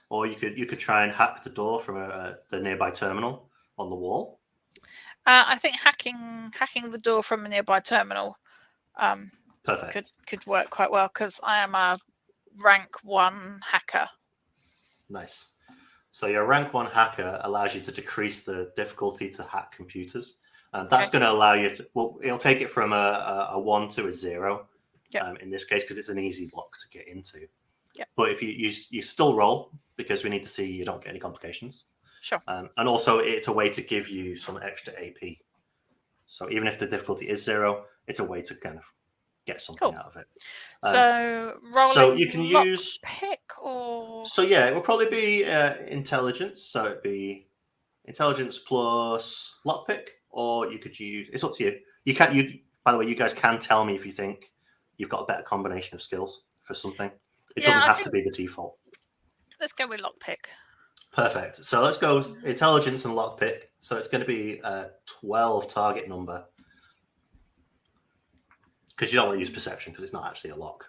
Or you could try and hack the door from the nearby terminal on the wall. I think hacking the door from a nearby terminal Perfect. could work quite well because I am a rank 1 hacker. Nice. So your rank 1 hacker allows you to decrease the difficulty to hack computers. That's going to allow you to, it'll take it from a 1 to a 0 in this case because it's an easy lock to get into. Yep. But if you still roll because we need to see you don't get any complications. Sure. And also it's a way to give you some extra AP. So even if the difficulty is 0, it's a way to kind of get something out of it. So rolling. So you can use pick or. So yeah, it will probably be intelligence. So it'd be intelligence plus lockpick, or you could use. It's up to you. You can't. By the way, you guys can tell me if you think you've got a better combination of skills for something. It doesn't have to be the default. Let's go with lockpick. Perfect. So let's go intelligence and lockpick. So it's going to be a 12 target number. Because you don't want to use perception because it's not actually a lock.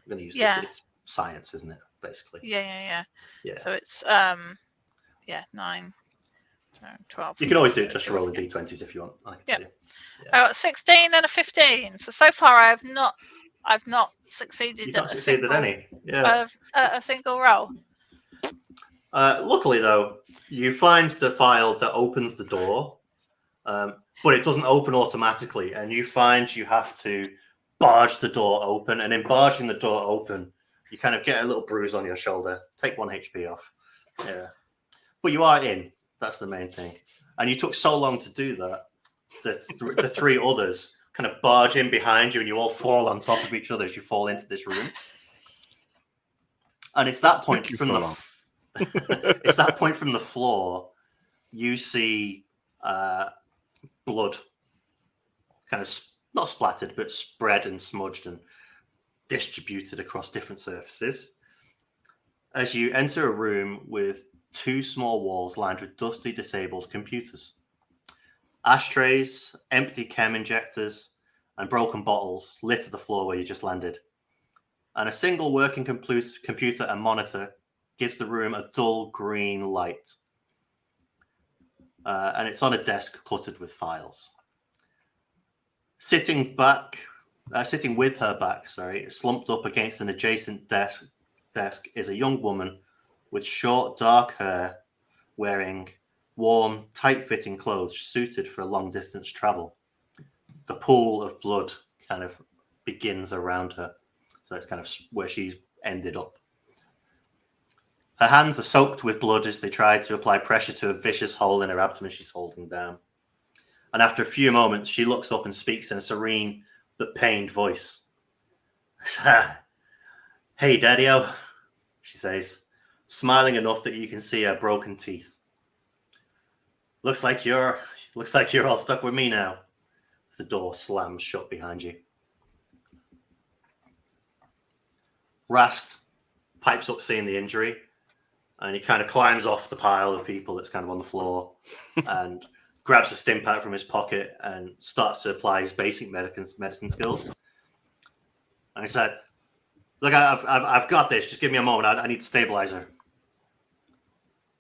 You're going to use this. It's science, isn't it? Basically. Yeah. So it's 9, 12. You can always do it just roll the d20s if you want. I can tell you. I got 16 and a 15. So far I've not succeeded. You've not succeeded any. Yeah. A single roll. Luckily, though, you find the file that opens the door, but it doesn't open automatically, and you find you have to barge the door open. And in barging the door open, you kind of get a little bruise on your shoulder. Take 1 HP off. Yeah, but you are in. That's the main thing. And you took so long to do that. The 3 others kind of barge in behind you, and you all fall on top of each other as you fall into this room. And it's that point from the it's that point from the floor you see blood kind of not splattered but spread and smudged and distributed across different surfaces as you enter a room with 2 small walls lined with dusty disabled computers. Ashtrays, empty chem injectors and broken bottles litter the floor where you just landed, and a single working computer and monitor gives the room a dull green light. and it's on a desk cluttered with files. Sitting with her back, slumped up against an adjacent desk is a young woman with short, dark hair, wearing warm, tight-fitting clothes suited for a long-distance travel. The pool of blood kind of begins around her, so it's kind of where she's ended up. Her hands are soaked with blood as they try to apply pressure to a vicious hole in her abdomen she's holding down. And after a few moments, she looks up and speaks in a serene but pained voice. "Hey, Daddy-O," she says, smiling enough that you can see her broken teeth. Looks like you're all stuck with me now." As the door slams shut behind you. Rast pipes up seeing the injury, and he kind of climbs off the pile of people that's kind of on the floor and grabs a stim pack from his pocket and starts to apply his basic medicine skills. And he said, "Look, I've got this. Just give me a moment. I need to stabilize her."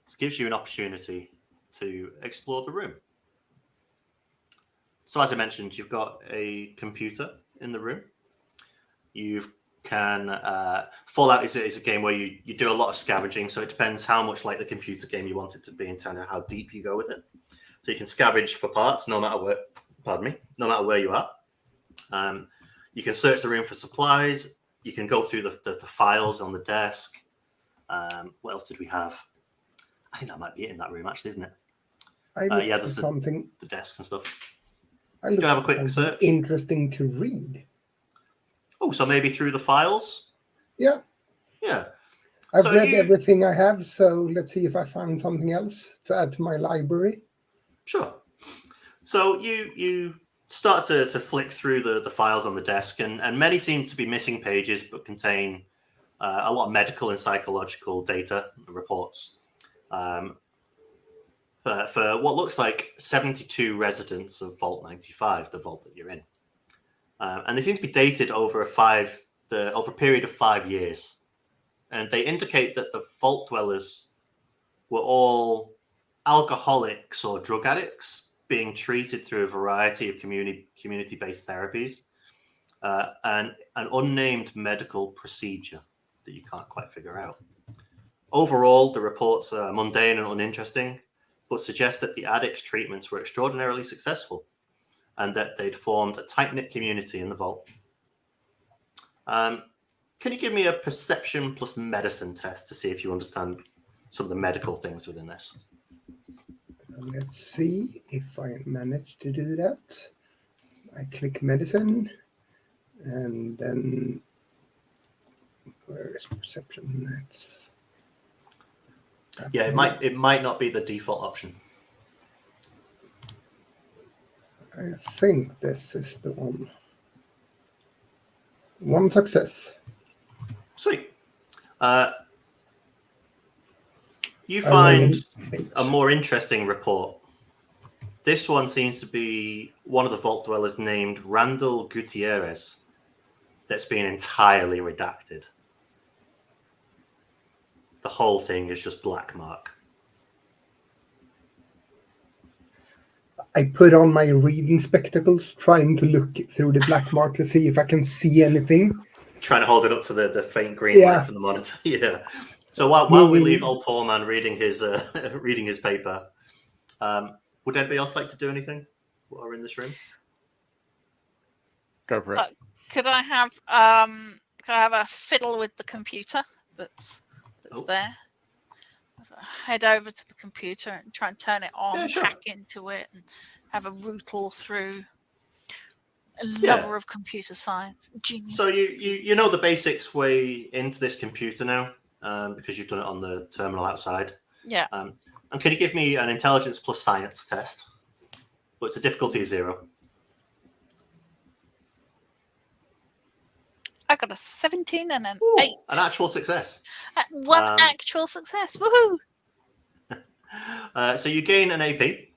This gives you an opportunity to explore the room. So as I mentioned, you've got a computer in the room. You can Fallout is a game where you do a lot of scavenging, so it depends how much like the computer game you want it to be in terms of how deep you go with it. So you can scavenge for parts no matter where you are. You can search the room for supplies. You can go through the files on the desk. What else did we have? I think that might be it in that room, actually, isn't it? There's something. The desk and stuff. You can have a quick search. Interesting to read. Oh, so maybe through the files? Yeah. Yeah. I've read everything I have, so let's see if I find something else to add to my library. Sure. So you start to flick through the files on the desk, and many seem to be missing pages, but contain a lot of medical and psychological data and reports. For what looks like 72 residents of Vault 95, the vault that you're in. And they seem to be dated over a period of 5 years. And they indicate that the vault dwellers were all alcoholics or drug addicts being treated through a variety of community-based therapies and an unnamed medical procedure that you can't quite figure out. Overall, the reports are mundane and uninteresting, but suggest that the addicts' treatments were extraordinarily successful and that they'd formed a tight-knit community in the vault. Can you give me a perception plus medicine test to see if you understand some of the medical things within this? Let's see if I manage to do that. I click medicine, and then where is perception? It might not be the default option. I think this is the one. One success. Sweet. You find a more interesting report. This one seems to be one of the vault dwellers named Randall Gutierrez that's been entirely redacted. The whole thing is just black mark. I put on my reading spectacles, trying to look through the black mark to see if I can see anything. Trying to hold it up to the faint green light from the monitor. Yeah. So while we leave old Torman reading his paper, would anybody else like to do anything while we're in this room? Go for it. Could I have a fiddle with the computer that's there? So head over to the computer and try and turn it on, hack into it, and have a rootle through. A lover of computer science, genius. So you know the basics way into this computer now, because you've done it on the terminal outside. Yeah. And can you give me an intelligence plus science test? But it's a difficulty of 0. I got a 17 and an 8. An actual success. One actual success. Woohoo! So you gain an AP.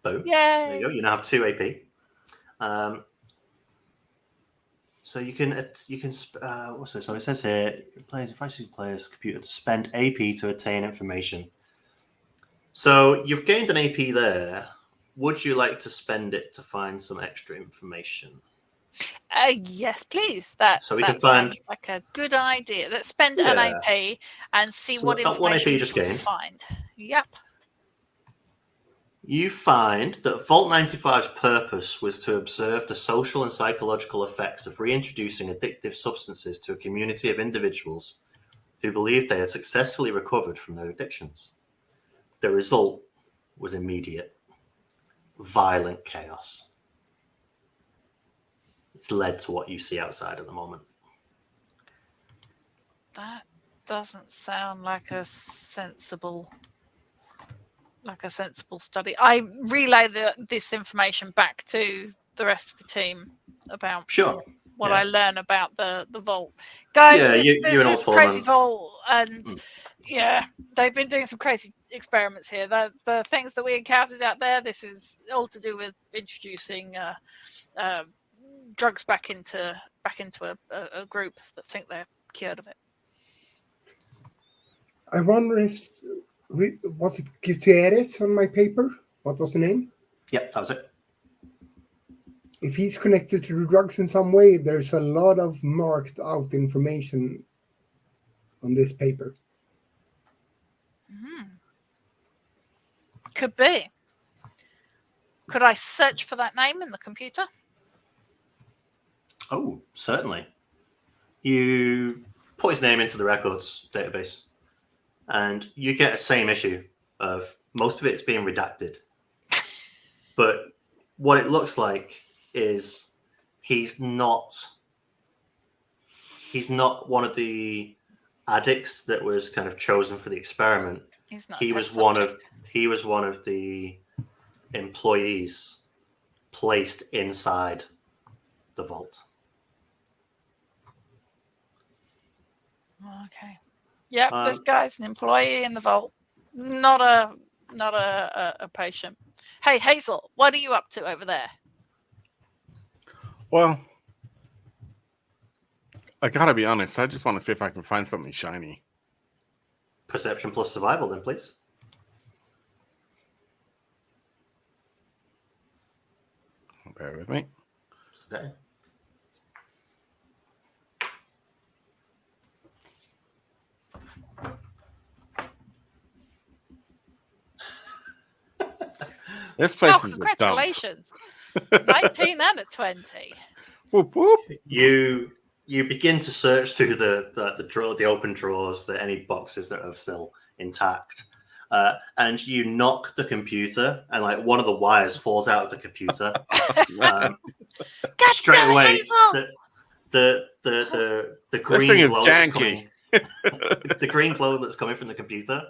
Boom. Yay. There you go. You now have 2 AP. So you can what's this? So it says here, players computer to spend AP to attain information. So you've gained an AP there. Would you like to spend it to find some extra information? Yes, please. That So we can sounds find like a good idea. Let's spend an AP and see So what that one AP information you we just can gained. find. Yep. You find that Vault 95's purpose was to observe the social and psychological effects of reintroducing addictive substances to a community of individuals who believed they had successfully recovered from their addictions. The result was immediate, violent chaos. It's led to what you see outside at the moment. That doesn't sound like a sensible study. I relay this information back to the rest of the team about what I learn about the vault. Guys, there's this crazy vault, and they've been doing some crazy experiments here. The things that we encountered out there, this is all to do with introducing drugs back into a group that think they're cured of it. I wonder if was it Gutierrez on my paper? What was the name? Yep, that was it. If he's connected to the drugs in some way, there's a lot of marked out information on this paper. Could be. Could I search for that name in the computer? Oh, certainly. You put his name into the records database, and you get a same issue of most of it's being redacted. But what it looks like is he's not one of the addicts that was kind of chosen for the experiment. He's not. He was one of the employees placed inside the vault. Okay. Yeah, this guy's an employee in the vault, not a patient. Hey, Hazel, what are you up to over there? Well, I gotta be honest. I just want to see if I can find something shiny. Perception plus survival, then, please. Bear with me. Okay. This place is congratulations. 19 and a 20. Whoop, whoop. You begin to search through the open drawers, any boxes that are still intact, and you knock the computer, and like one of the wires falls out of the computer. Straight away, the green thing is glow janky. the green glow that's coming from the computer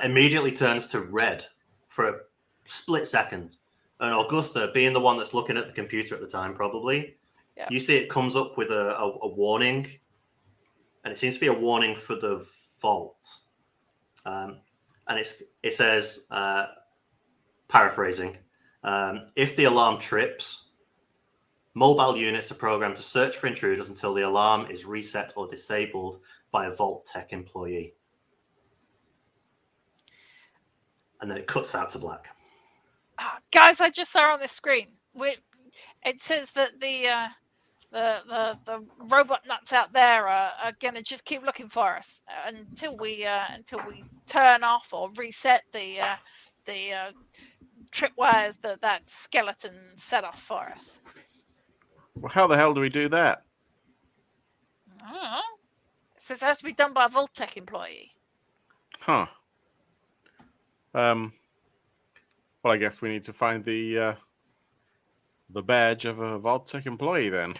immediately turns to red for a split second. And Augusta, being the one that's looking at the computer at the time, probably, you see it comes up with a warning, and it seems to be a warning for the vault. And it says, paraphrasing, if the alarm trips, mobile units are programmed to search for intruders until the alarm is reset or disabled by a Vault Tech employee. And then it cuts out to black. Guys, I just saw on the screen. It says that the robot nuts out there are gonna just keep looking for us until we turn off or reset the tripwires that skeleton set off for us. Well, how the hell do we do that? I don't know. It says it has to be done by a Vault Tech employee. Huh. Well, I guess we need to find the badge of a Vault Tech employee then.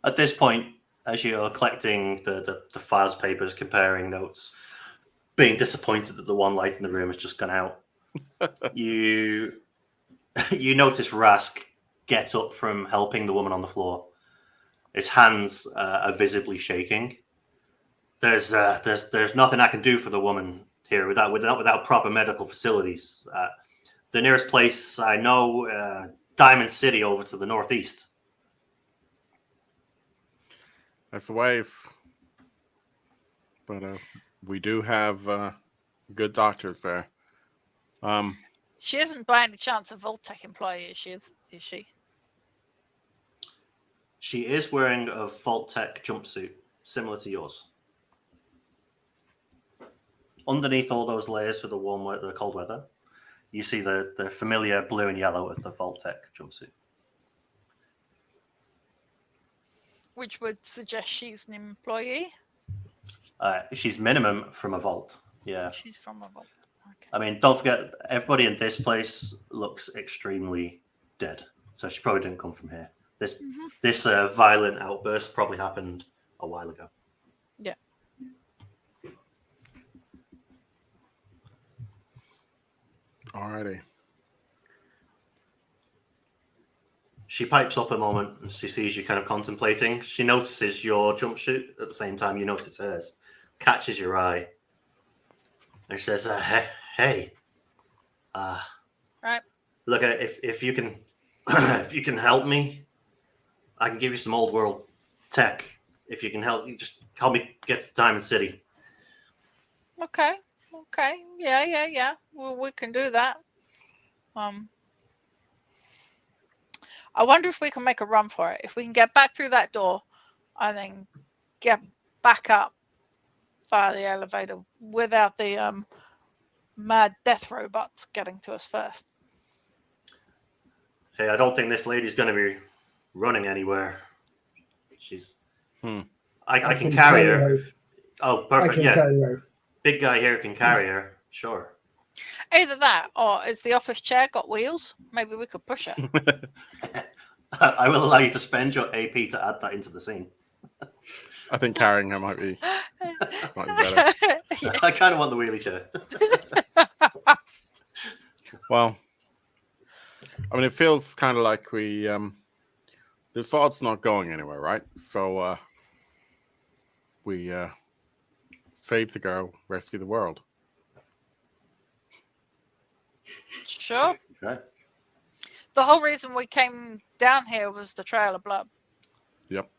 At this point, as you're collecting the files, papers, comparing notes, being disappointed that the one light in the room has just gone out, you notice Rask get up from helping the woman on the floor. His hands are visibly shaking. There's nothing I can do for the woman here without proper medical facilities. The nearest place I know, Diamond City, over to the northeast. That's the ways. but we do have good doctors there. She isn't by any chance a Voltec employee, is she? She is wearing a Vault-Tec jumpsuit, similar to yours. Underneath all those layers for the cold weather, you see the familiar blue and yellow of the Vault-Tec jumpsuit. Which would suggest she's an employee? She's minimum from a vault. Yeah. She's from a vault. Okay. I mean, don't forget, everybody in this place looks extremely dead. So she probably didn't come from here. This violent outburst probably happened a while ago. Yeah. Alrighty. She pipes up a moment and she sees you kind of contemplating. She notices your jumpsuit at the same time you notice hers. Catches your eye. And she says, hey. Right. Look, if you can if you can help me, I can give you some old world tech. If you can just help me get to Diamond City. Okay. Yeah. Well, we can do that. I wonder if we can make a run for it. If we can get back through that door and then get back up via the elevator without the mad death robots getting to us first. Hey, I don't think this lady's going to be running anywhere. She's... I can carry her. Oh, perfect. Carry her. Big guy here can carry her. Sure. Either that, or is the office chair got wheels? Maybe we could push her. I will allow you to spend your AP to add that into the scene. I think carrying her might be better. I kind of want the wheelie chair. Well, I mean, it feels kind of like we the thought's not going anywhere, right? So we save the girl, rescue the world. Sure. Okay. The whole reason we came down here was the trail of blood. Yep.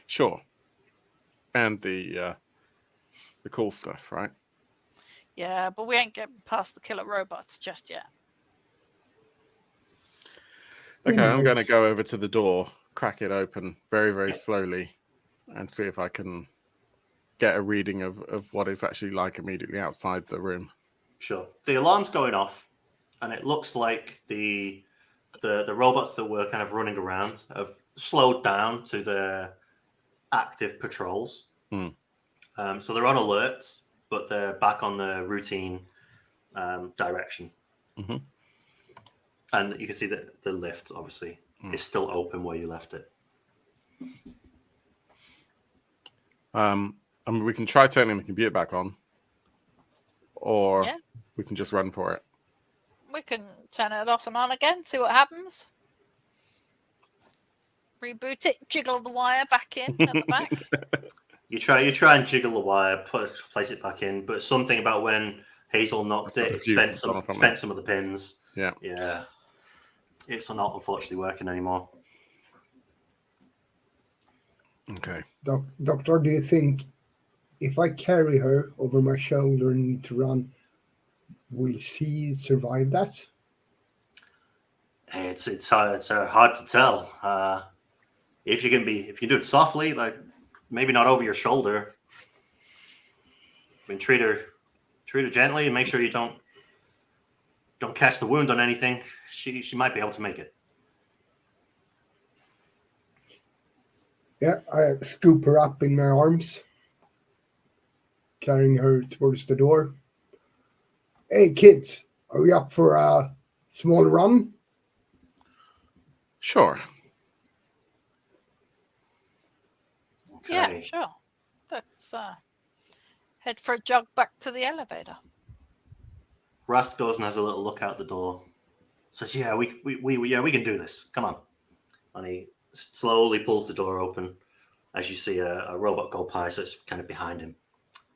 Sure. And the cool stuff, right? Yeah, but we ain't getting past the killer robots just yet. Okay, I'm going to go over to the door, crack it open very, very slowly, and see if I can get a reading of what it's actually like immediately outside the room. Sure. The alarm's going off, and it looks like the robots that were kind of running around have slowed down to their active patrols. So they're on alert, but they're back on the routine direction. Mm-hmm. And you can see that the lift, obviously, is still open where you left it. I mean, we can try turning the computer back on, or we can just run for it. We can turn it off and on again, see what happens. Reboot it, jiggle the wire back in at the back. You try and jiggle the wire, place it back in, but something about when Hazel knocked it, bent some of the pins. Yeah. It's not unfortunately working anymore. Okay. Doctor, do you think if I carry her over my shoulder and need to run, will she survive that? It's hard to tell. If you can do it softly, like maybe not over your shoulder. I mean, treat her gently and make sure you don't catch the wound on anything. She might be able to make it. Yeah, I scoop her up in my arms, carrying her towards the door. Hey, kids, are we up for a small run? Sure. Okay. Yeah, sure. Let's head for a jog back to the elevator. Rust goes and has a little look out the door. Says, "Yeah, we can do this. Come on." And he slowly pulls the door open as you see a robot go by, so it's kind of behind him.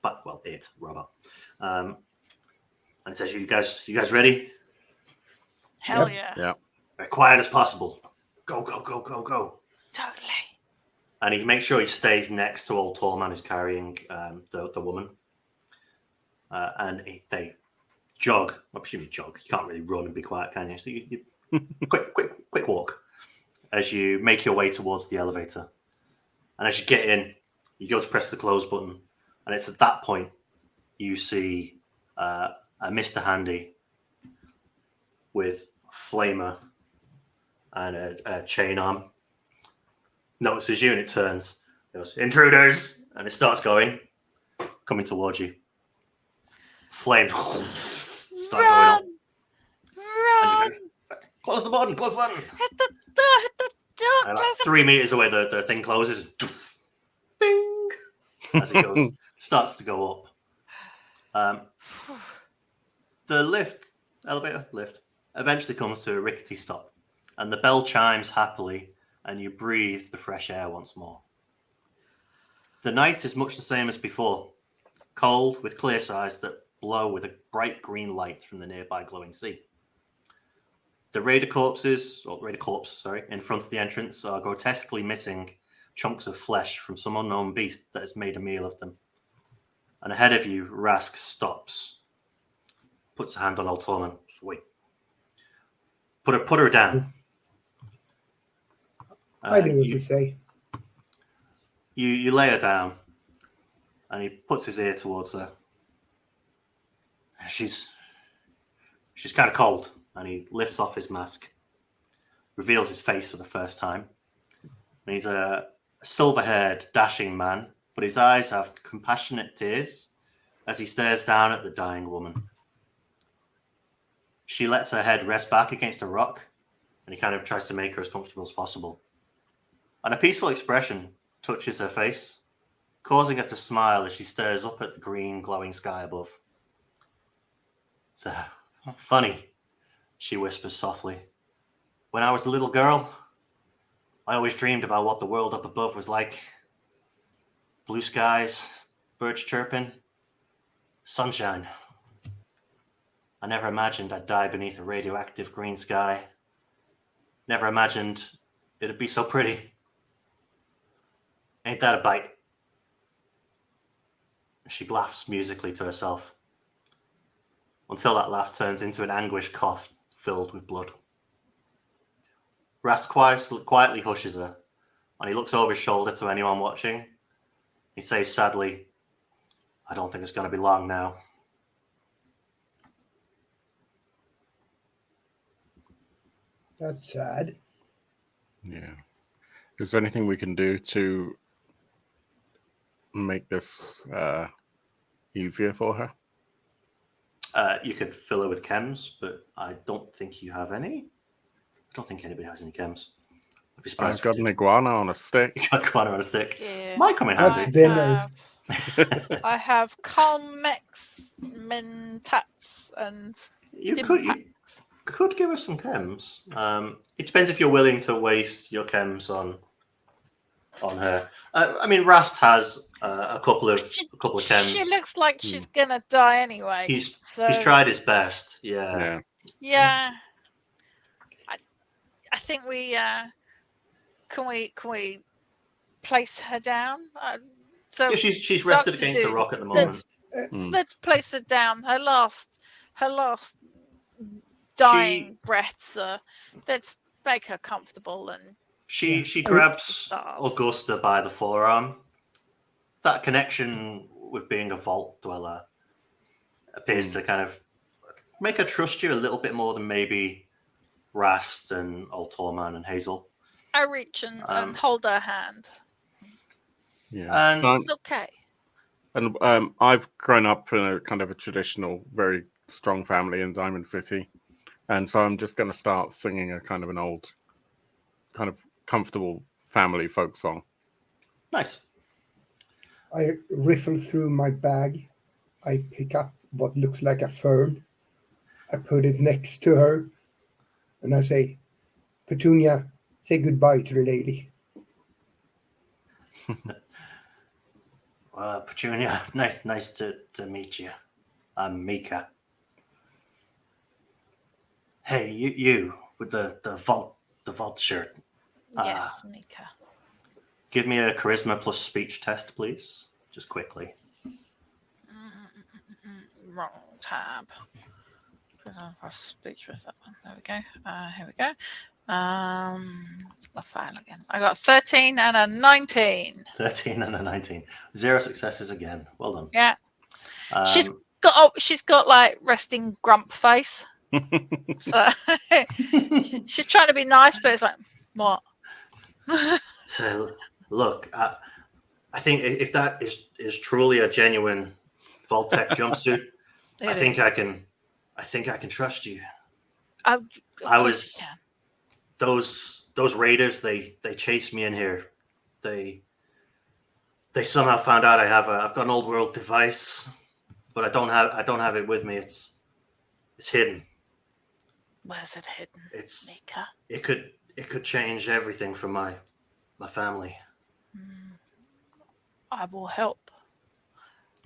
But it's a robot. And it says, "You guys ready?" Hell yeah. Yeah. As quiet as possible. Go. Totally. and he makes sure he stays next to old tall man who's carrying the woman. They jog. I presume you jog. You can't really run and be quiet, can you? So you quick walk as you make your way towards the elevator. And as you get in, you go to press the close button, and it's at that point you see a Mr. Handy with flamer and a chain arm. Notices you and it turns. It goes, "Intruders!" And it starts coming towards you. Flames start going up. Run! Close the button! Close the button! Hit the door! Hit the door! And Close like the 3 meters away, the thing closes. Bing! As it goes, starts to go up. The elevator lift, eventually comes to a rickety stop, and the bell chimes happily, and you breathe the fresh air once more. The night is much the same as before, cold with clear skies that glow with a bright green light from the nearby glowing sea. The raider corpse, in front of the entrance are grotesquely missing chunks of flesh from some unknown beast that has made a meal of them. And ahead of you, Rask stops, puts a hand on old Torman. Wait. Put her down. I knew what to say. You lay her down, and he puts his ear towards her. She's kind of cold, and he lifts off his mask, reveals his face for the first time. And he's a silver-haired, dashing man, but his eyes have compassionate tears as he stares down at the dying woman. She lets her head rest back against a rock, and he kind of tries to make her as comfortable as possible. And a peaceful expression touches her face, causing her to smile as she stares up at the green, glowing sky above. "It's funny," she whispers softly. "When I was a little girl, I always dreamed about what the world up above was like. Blue skies, birds chirping, sunshine. I never imagined I'd die beneath a radioactive green sky. Never imagined it'd be so pretty. Ain't that a bite?" She laughs musically to herself, until that laugh turns into an anguished cough filled with blood. Rask quietly hushes her, and he looks over his shoulder to anyone watching. He says sadly, "I don't think it's going to be long now." That's sad. Yeah. Is there anything we can do to make this easier for her? You could fill her with chems, but I don't think you have any. I don't think anybody has any chems. I'd be surprised. I've got an iguana on a stick. You got iguana on a stick. Yeah. Might come in That's handy. dinner. I have Calmex, Mentats, and You Dimpax. could give us some chems. It depends if you're willing to waste your chems on her. I mean, Rast has a couple of chems. She looks like she's gonna die anyway. He's so, tried his best. Yeah. Yeah. I think we can we place her down? So Yeah, she's rested Dr. against the rock at the moment. Let's place her down. Her last dying breaths. Let's make her comfortable and. She grabs Augusta by the forearm. That connection with being a vault dweller appears to kind of make her trust you a little bit more than maybe Rast and Old Torman and Hazel. I reach and hold her hand. Yeah, And it's okay. And I've grown up in a kind of a traditional, very strong family in Diamond City, and so I'm just going to start singing a kind of an old, kind of comfortable family folk song. Nice. I riffle through my bag. I pick up what looks like a fern. I put it next to her, and I say, "Petunia, say goodbye to the lady." Well, Petunia, nice to meet you. I'm Mika. Hey, you with the vault shirt. Yes, Mika. Give me a charisma plus speech test, please. Just quickly. Wrong tab. Speech with that one. There we go. Here we go. Let's file again. I got 13 and a 19. 13 and a 19. 0 successes again. Well done. Yeah. She's got like resting grump face. So she's trying to be nice, but it's like, what? So look, I think if that is truly a genuine Vault-Tec jumpsuit, I think I can trust you. Those raiders, they chased me in here. They somehow found out I've got an old world device, but I don't have it with me. It's hidden. Where's it hidden? Mika? It could change everything for my family. I will help.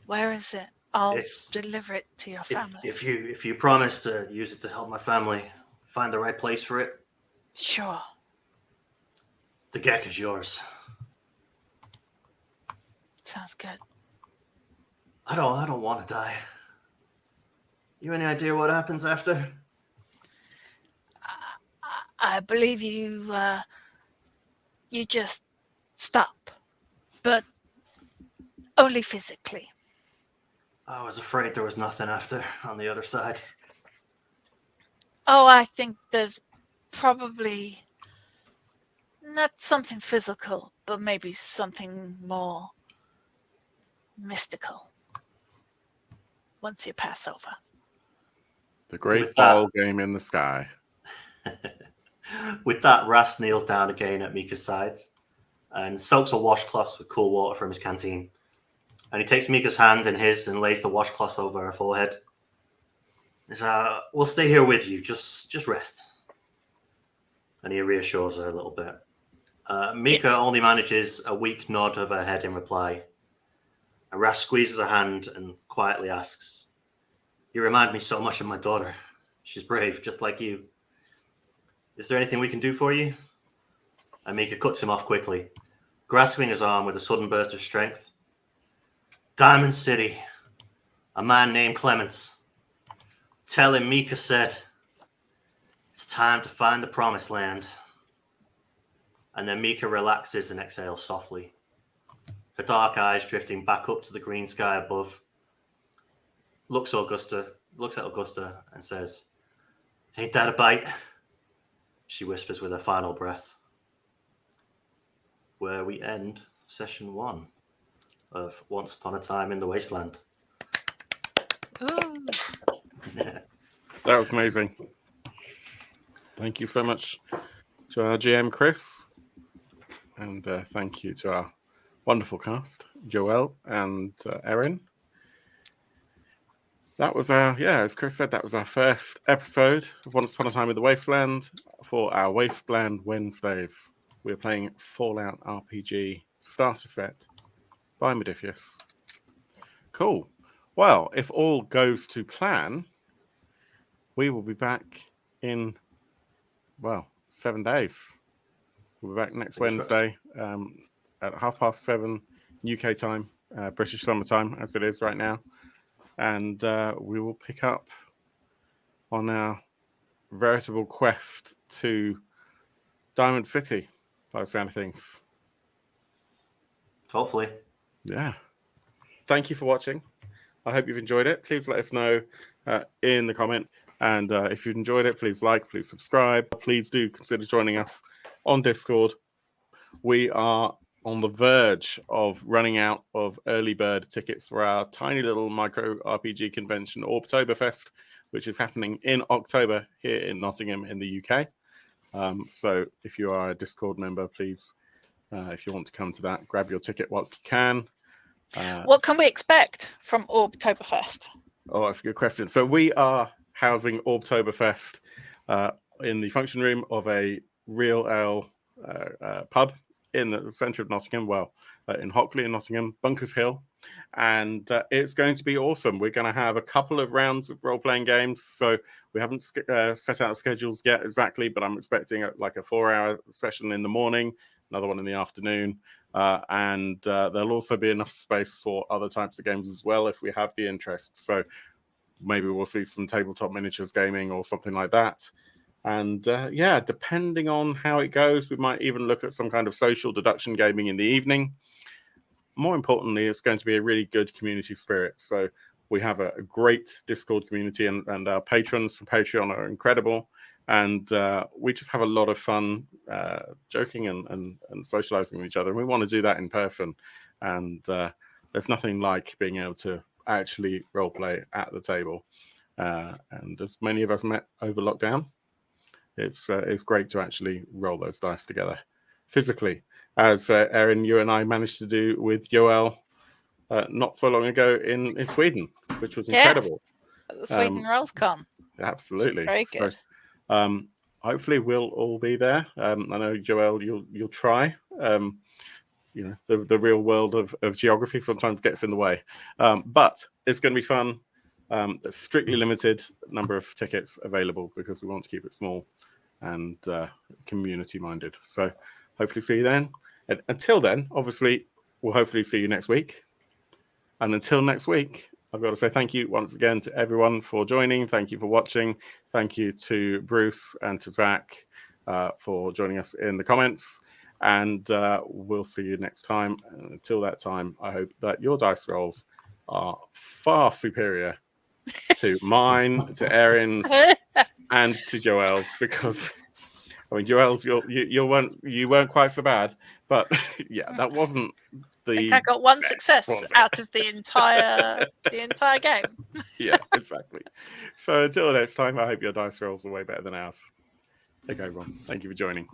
Where is it? I'll deliver it to your family. If you promise to use it to help my family find the right place for it. Sure. The Gek is yours. Sounds good. I don't want to die. You any idea what happens after? I believe you just stop, but only physically. I was afraid there was nothing after on the other side. Oh, I think there's probably not something physical, but maybe something more mystical once you pass over. The great ball game in the sky. With that, Rast kneels down again at Mika's side and soaks a washcloth with cool water from his canteen. And he takes Mika's hand in his and lays the washcloth over her forehead. He says, we'll stay here with you. Just rest. And he reassures her a little bit. Mika only manages a weak nod of her head in reply. And Rast squeezes her hand and quietly asks, you remind me so much of my daughter. She's brave, just like you. Is there anything we can do for you? And Mika cuts him off quickly, grasping his arm with a sudden burst of strength. Diamond City, a man named Clements. Tell him Mika said, it's time to find the promised land. And then Mika relaxes and exhales softly, her dark eyes drifting back up to the green sky above. Looks at Augusta and says, ain't that a bite? She whispers with her final breath. Where we end session 1 of Once Upon a Time in the Wasteland. Ooh. That was amazing. Thank you so much to our GM, Chris. And thank you to our wonderful cast, Joelle and Erin. That was as Chris said, that was our first episode of Once Upon a Time in the Wasteland for our Wasteland Wednesdays. We're playing Fallout RPG starter set by Modiphius. Cool. Well, if all goes to plan, we will be back in, 7 days. We'll be back next Wednesday at 7:30 UK time, British summertime, as it is right now. And we will pick up on our veritable quest to Diamond City, by the sound of things. Hopefully. Yeah. Thank you for watching. I hope you've enjoyed it. Please let us know in the comment. And if you've enjoyed it, please like, please subscribe. Please do consider joining us on Discord. We are on the verge of running out of early bird tickets for our tiny little micro RPG convention, Orbtoberfest, which is happening in October here in Nottingham in the UK. So if you are a Discord member, please, if you want to come to that, grab your ticket whilst you can. What can we expect from Orbtoberfest? Oh, that's a good question. So we are housing Orbtoberfest in the function room of a Real Ale pub in the centre of Nottingham, in Hockley in Nottingham, Bunkers Hill. And it's going to be awesome. We're going to have a couple of rounds of role-playing games. So we haven't set out schedules yet exactly, but I'm expecting a 4-hour session in the morning, another one in the afternoon, And there'll also be enough space for other types of games as well if we have the interest. So maybe we'll see some tabletop miniatures gaming or something like that. And yeah, depending on how it goes, we might even look at some kind of social deduction gaming in the evening. More importantly, it's going to be a really good community spirit. So we have a great Discord community, and our patrons for Patreon are incredible. And we just have a lot of fun joking and socializing with each other. And we want to do that in person. And there's nothing like being able to actually roleplay at the table. And as many of us met over lockdown, it's great to actually roll those dice together physically, as Erin, you and I managed to do with Joel not so long ago in Sweden, which was incredible. Yes, the Sweden RollsCon. Absolutely, Very good. So, hopefully, we'll all be there. I know, Joel, you'll try. You know, the real world of geography sometimes gets in the way, but it's going to be fun. There's strictly limited number of tickets available because we want to keep it small and community minded. So hopefully see you then. And until then, obviously, we'll hopefully see you next week. And until next week, I've got to say thank you once again to everyone for joining. Thank you for watching. Thank you to Bruce and to Zach for joining us in the comments. And we'll see you next time. And until that time, I hope that your dice rolls are far superior to mine, to Erin's, and to Joel's, because I mean, Joel's, you weren't quite so bad, but yeah, that wasn't the. I think I got one best, success was it? out of the entire game. Yeah, exactly. So until next time, I hope your dice rolls are way better than ours. Take care, everyone. Thank you for joining.